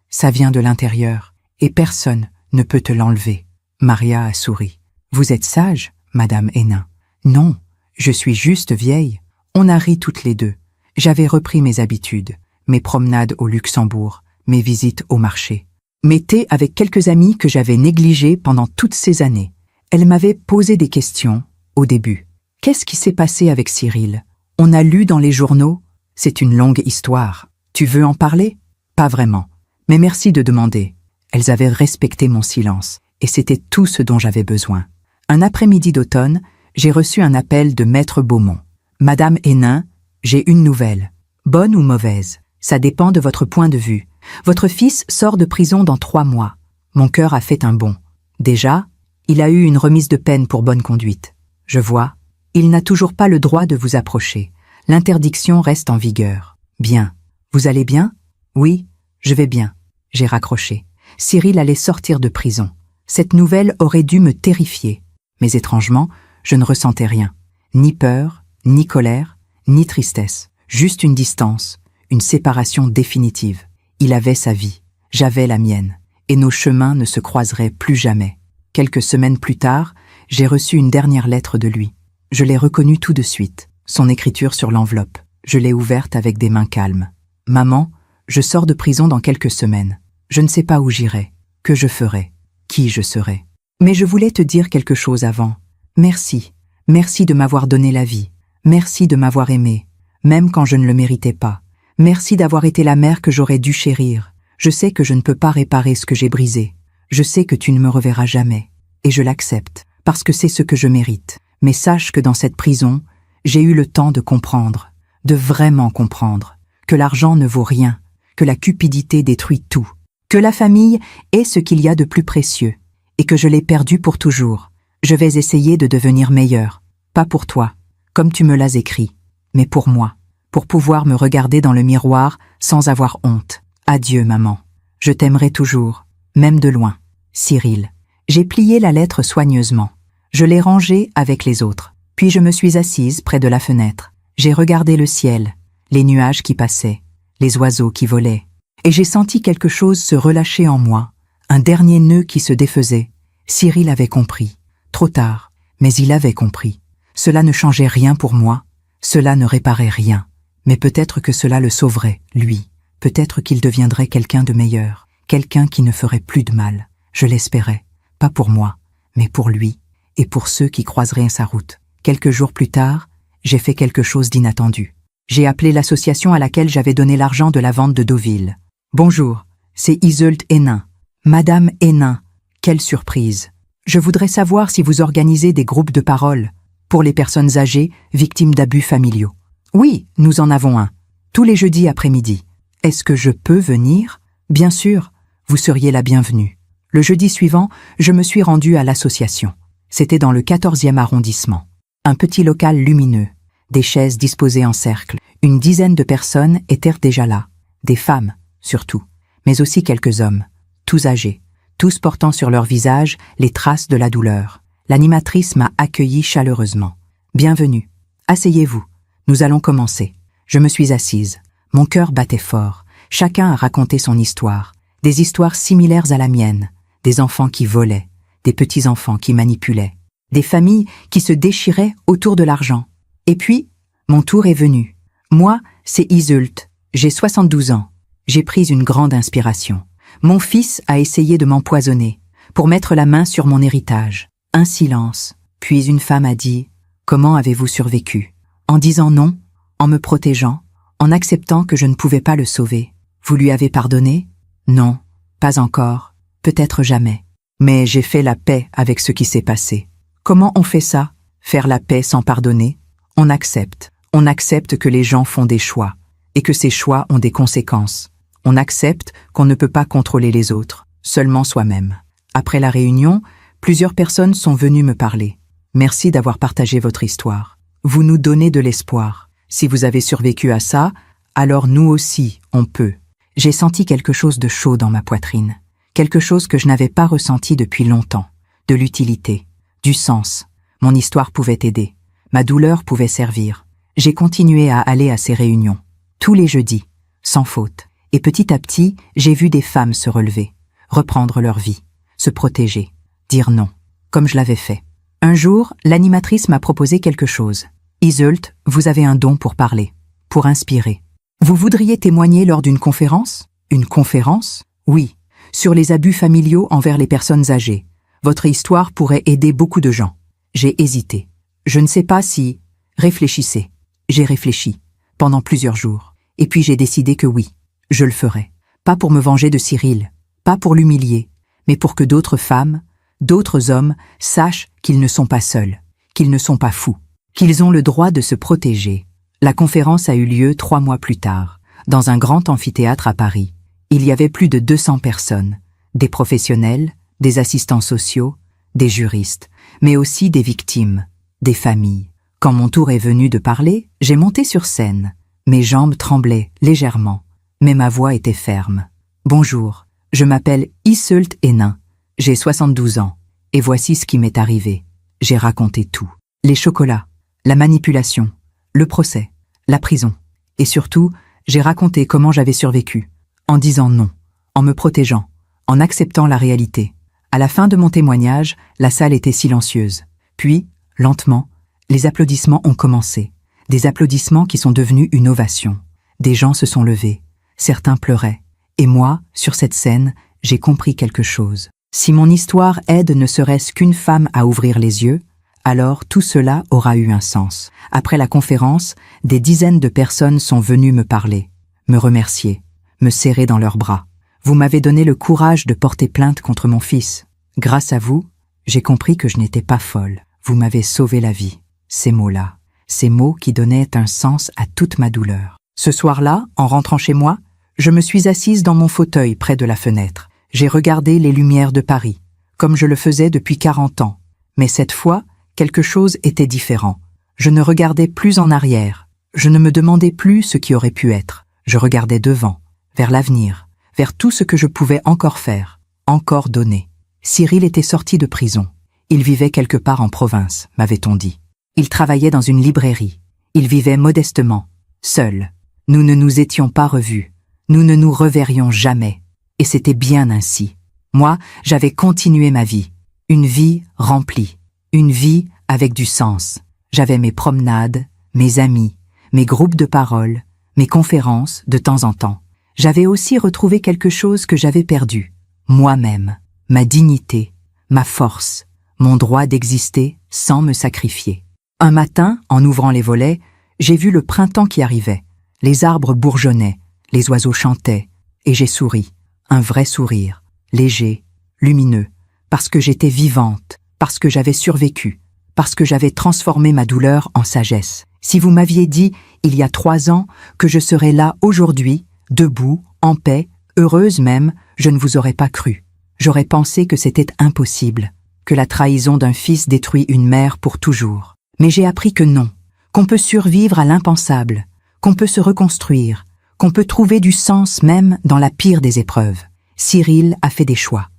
ça vient de l'intérieur. Et personne ne peut te l'enlever. Maria a souri. Vous êtes sage, Madame Hénin? Non, je suis juste vieille. On a ri toutes les deux. J'avais repris mes habitudes, mes promenades au Luxembourg, mes visites au marché. Mes thés avec quelques amis que j'avais négligés pendant toutes ces années. Elle m'avait posé des questions, au début. Qu'est-ce qui s'est passé avec Cyril? On a lu dans les journaux. C'est une longue histoire. Tu veux en parler? Pas vraiment. Mais merci de demander. Elles avaient respecté mon silence, et c'était tout ce dont j'avais besoin. Un après-midi d'automne, j'ai reçu un appel de Maître Beaumont. Madame Hénin, j'ai une nouvelle. Bonne ou mauvaise, ça dépend de votre point de vue. Votre fils sort de prison dans 3 mois. Mon cœur a fait un bond. Déjà, il a eu une remise de peine pour bonne conduite. Je vois, il n'a toujours pas le droit de vous approcher. L'interdiction reste en vigueur. Bien. Vous allez bien? Oui, je vais bien. J'ai raccroché. Cyril allait sortir de prison. Cette nouvelle aurait dû me terrifier. Mais étrangement, je ne ressentais rien. Ni peur, ni colère, ni tristesse. Juste une distance, une séparation définitive. Il avait sa vie, j'avais la mienne, et nos chemins ne se croiseraient plus jamais. Quelques semaines plus tard, j'ai reçu une dernière lettre de lui. Je l'ai reconnue tout de suite, son écriture sur l'enveloppe. Je l'ai ouverte avec des mains calmes. « Maman, je sors de prison dans quelques semaines. Je ne sais pas où j'irai, que je ferai, qui je serai. Mais je voulais te dire quelque chose avant. Merci, merci de m'avoir donné la vie. Merci de m'avoir aimé, même quand je ne le méritais pas. Merci d'avoir été la mère que j'aurais dû chérir. Je sais que je ne peux pas réparer ce que j'ai brisé. Je sais que tu ne me reverras jamais. Et je l'accepte, parce que c'est ce que je mérite. Mais sache que dans cette prison, j'ai eu le temps de comprendre, de vraiment comprendre, que l'argent ne vaut rien, que la cupidité détruit tout, que la famille est ce qu'il y a de plus précieux, et que je l'ai perdu pour toujours. Je vais essayer de devenir meilleure, pas pour toi, comme tu me l'as écrit, mais pour moi. Pour pouvoir me regarder dans le miroir sans avoir honte. Adieu, maman. Je t'aimerai toujours, même de loin. Cyril. J'ai plié la lettre soigneusement. Je l'ai rangée avec les autres. Puis je me suis assise près de la fenêtre. J'ai regardé le ciel, les nuages qui passaient, les oiseaux qui volaient. Et j'ai senti quelque chose se relâcher en moi, un dernier nœud qui se défaisait. Cyril avait compris. Trop tard, mais il avait compris. Cela ne changeait rien pour moi. Cela ne réparait rien. Mais peut-être que cela le sauverait, lui. Peut-être qu'il deviendrait quelqu'un de meilleur, quelqu'un qui ne ferait plus de mal. Je l'espérais, pas pour moi, mais pour lui, et pour ceux qui croiseraient sa route. Quelques jours plus tard, j'ai fait quelque chose d'inattendu. J'ai appelé l'association à laquelle j'avais donné l'argent de la vente de Deauville. « Bonjour, c'est Iseult Hénin. Madame Hénin, quelle surprise. Je voudrais savoir si vous organisez des groupes de parole pour les personnes âgées victimes d'abus familiaux. » Oui, nous en avons un, tous les jeudis après-midi. Est-ce que je peux venir? Bien sûr, vous seriez la bienvenue. Le jeudi suivant, je me suis rendue à l'association. C'était dans le 14e arrondissement. Un petit local lumineux, des chaises disposées en cercle. Une dizaine de personnes étaient déjà là, des femmes surtout, mais aussi quelques hommes, tous âgés, tous portant sur leur visage les traces de la douleur. L'animatrice m'a accueilli chaleureusement. « Bienvenue. Asseyez-vous. Nous allons commencer. » Je me suis assise. Mon cœur battait fort. Chacun a raconté son histoire. Des histoires similaires à la mienne. Des enfants qui volaient. Des petits-enfants qui manipulaient. Des familles qui se déchiraient autour de l'argent. Et puis, mon tour est venu. Moi, c'est Iseult. J'ai 72 ans. J'ai pris une grande inspiration. Mon fils a essayé de m'empoisonner pour mettre la main sur mon héritage. Un silence. Puis une femme a dit « Comment avez-vous survécu ?» En disant non, en me protégeant, en acceptant que je ne pouvais pas le sauver. Vous lui avez pardonné? Non, pas encore, peut-être jamais. Mais j'ai fait la paix avec ce qui s'est passé. Comment on fait ça? Faire la paix sans pardonner? On accepte. On accepte que les gens font des choix, et que ces choix ont des conséquences. On accepte qu'on ne peut pas contrôler les autres, seulement soi-même. Après la réunion, plusieurs personnes sont venues me parler. Merci d'avoir partagé votre histoire. Vous nous donnez de l'espoir. Si vous avez survécu à ça, alors nous aussi, on peut. J'ai senti quelque chose de chaud dans ma poitrine. Quelque chose que je n'avais pas ressenti depuis longtemps. De l'utilité, du sens. Mon histoire pouvait aider. Ma douleur pouvait servir. J'ai continué à aller à ces réunions. Tous les jeudis, sans faute. Et petit à petit, j'ai vu des femmes se relever, reprendre leur vie, se protéger, dire non, comme je l'avais fait. Un jour, l'animatrice m'a proposé quelque chose. Iseult, vous avez un don pour parler, pour inspirer. Vous voudriez témoigner lors d'une conférence? Une conférence? Oui, sur les abus familiaux envers les personnes âgées. Votre histoire pourrait aider beaucoup de gens. J'ai hésité. Je ne sais pas si... Réfléchissez. J'ai réfléchi, pendant plusieurs jours. Et puis j'ai décidé que oui, je le ferais. Pas pour me venger de Cyril, pas pour l'humilier, mais pour que d'autres femmes, d'autres hommes sachent qu'ils ne sont pas seuls, qu'ils ne sont pas fous, qu'ils ont le droit de se protéger. La conférence a eu lieu 3 mois plus tard, dans un grand amphithéâtre à Paris. Il y avait plus de 200 personnes, des professionnels, des assistants sociaux, des juristes, mais aussi des victimes, des familles. Quand mon tour est venu de parler, j'ai monté sur scène. Mes jambes tremblaient légèrement, mais ma voix était ferme. Bonjour, je m'appelle Iseult Hénin, j'ai 72 ans, et voici ce qui m'est arrivé. J'ai raconté tout. Les chocolats, la manipulation, le procès, la prison. Et surtout, j'ai raconté comment j'avais survécu, en disant non, en me protégeant, en acceptant la réalité. À la fin de mon témoignage, la salle était silencieuse. Puis, lentement, les applaudissements ont commencé. Des applaudissements qui sont devenus une ovation. Des gens se sont levés. Certains pleuraient. Et moi, sur cette scène, j'ai compris quelque chose. Si mon histoire aide ne serait-ce qu'une femme à ouvrir les yeux, alors tout cela aura eu un sens. Après la conférence, des dizaines de personnes sont venues me parler, me remercier, me serrer dans leurs bras. Vous m'avez donné le courage de porter plainte contre mon fils. Grâce à vous, j'ai compris que je n'étais pas folle. Vous m'avez sauvé la vie. Ces mots-là, ces mots qui donnaient un sens à toute ma douleur. Ce soir-là, en rentrant chez moi, je me suis assise dans mon fauteuil près de la fenêtre. J'ai regardé les lumières de Paris, comme je le faisais depuis 40 ans. Mais cette fois, quelque chose était différent. Je ne regardais plus en arrière. Je ne me demandais plus ce qui aurait pu être. Je regardais devant, vers l'avenir, vers tout ce que je pouvais encore faire, encore donner. Cyril était sorti de prison. Il vivait quelque part en province, m'avait-on dit. Il travaillait dans une librairie. Il vivait modestement, seul. Nous ne nous étions pas revus. Nous ne nous reverrions jamais. Et c'était bien ainsi. Moi, j'avais continué ma vie. Une vie remplie. Une vie avec du sens. J'avais mes promenades, mes amis, mes groupes de parole, mes conférences de temps en temps. J'avais aussi retrouvé quelque chose que j'avais perdu. Moi-même, ma dignité, ma force, mon droit d'exister sans me sacrifier. Un matin, en ouvrant les volets, j'ai vu le printemps qui arrivait. Les arbres bourgeonnaient, les oiseaux chantaient, et j'ai souri. Un vrai sourire, léger, lumineux, parce que j'étais vivante, parce que j'avais survécu, parce que j'avais transformé ma douleur en sagesse. Si vous m'aviez dit, il y a 3 ans, que je serais là aujourd'hui, debout, en paix, heureuse même, je ne vous aurais pas cru. J'aurais pensé que c'était impossible, que la trahison d'un fils détruit une mère pour toujours. Mais j'ai appris que non, qu'on peut survivre à l'impensable, qu'on peut se reconstruire, qu'on peut trouver du sens même dans la pire des épreuves. Cyril a fait des choix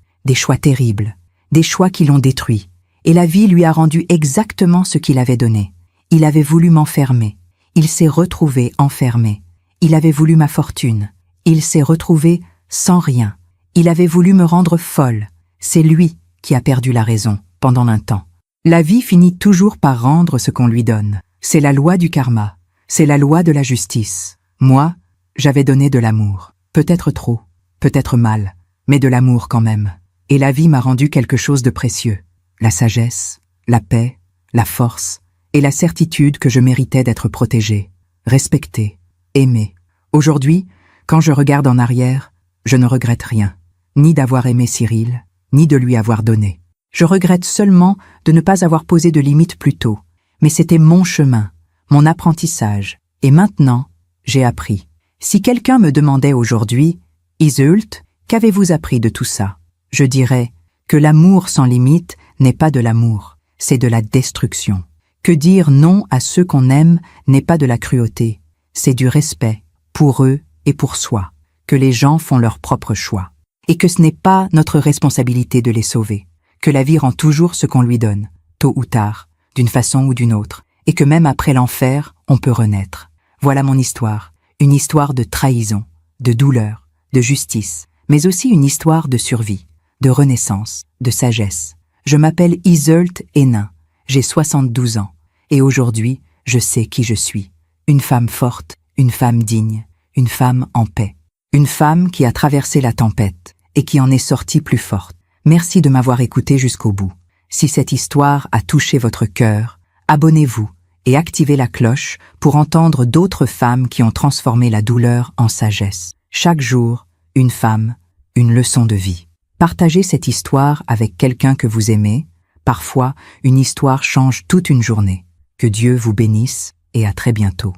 terribles, des choix qui l'ont détruit, et la vie lui a rendu exactement ce qu'il avait donné. Il avait voulu m'enfermer, il s'est retrouvé enfermé. Il avait voulu ma fortune, il s'est retrouvé sans rien. Il avait voulu me rendre folle, c'est lui qui a perdu la raison pendant un temps. La vie finit toujours par rendre ce qu'on lui donne. C'est la loi du karma, c'est la loi de la justice. Moi, j'avais donné de l'amour, peut-être trop, peut-être mal, mais de l'amour quand même. Et la vie m'a rendu quelque chose de précieux. La sagesse, la paix, la force et la certitude que je méritais d'être protégé, respecté, aimé. Aujourd'hui, quand je regarde en arrière, je ne regrette rien, ni d'avoir aimé Cyril, ni de lui avoir donné. Je regrette seulement de ne pas avoir posé de limites plus tôt. Mais c'était mon chemin, mon apprentissage. Et maintenant, j'ai appris. Si quelqu'un me demandait aujourd'hui, « Iseult, qu'avez-vous appris de tout ça ?» Je dirais que l'amour sans limite n'est pas de l'amour, c'est de la destruction. Que dire non à ceux qu'on aime n'est pas de la cruauté, c'est du respect, pour eux et pour soi. Que les gens font leur propre choix. Et que ce n'est pas notre responsabilité de les sauver. Que la vie rend toujours ce qu'on lui donne, tôt ou tard, d'une façon ou d'une autre. Et que même après l'enfer, on peut renaître. Voilà mon histoire. Une histoire de trahison, de douleur, de justice, mais aussi une histoire de survie, de renaissance, de sagesse. Je m'appelle Iseult Hénin, j'ai 72 ans, et aujourd'hui, je sais qui je suis. Une femme forte, une femme digne, une femme en paix. Une femme qui a traversé la tempête et qui en est sortie plus forte. Merci de m'avoir écouté jusqu'au bout. Si cette histoire a touché votre cœur, abonnez-vous et activez la cloche pour entendre d'autres femmes qui ont transformé la douleur en sagesse. Chaque jour, une femme, une leçon de vie. Partagez cette histoire avec quelqu'un que vous aimez. Parfois, une histoire change toute une journée. Que Dieu vous bénisse et à très bientôt.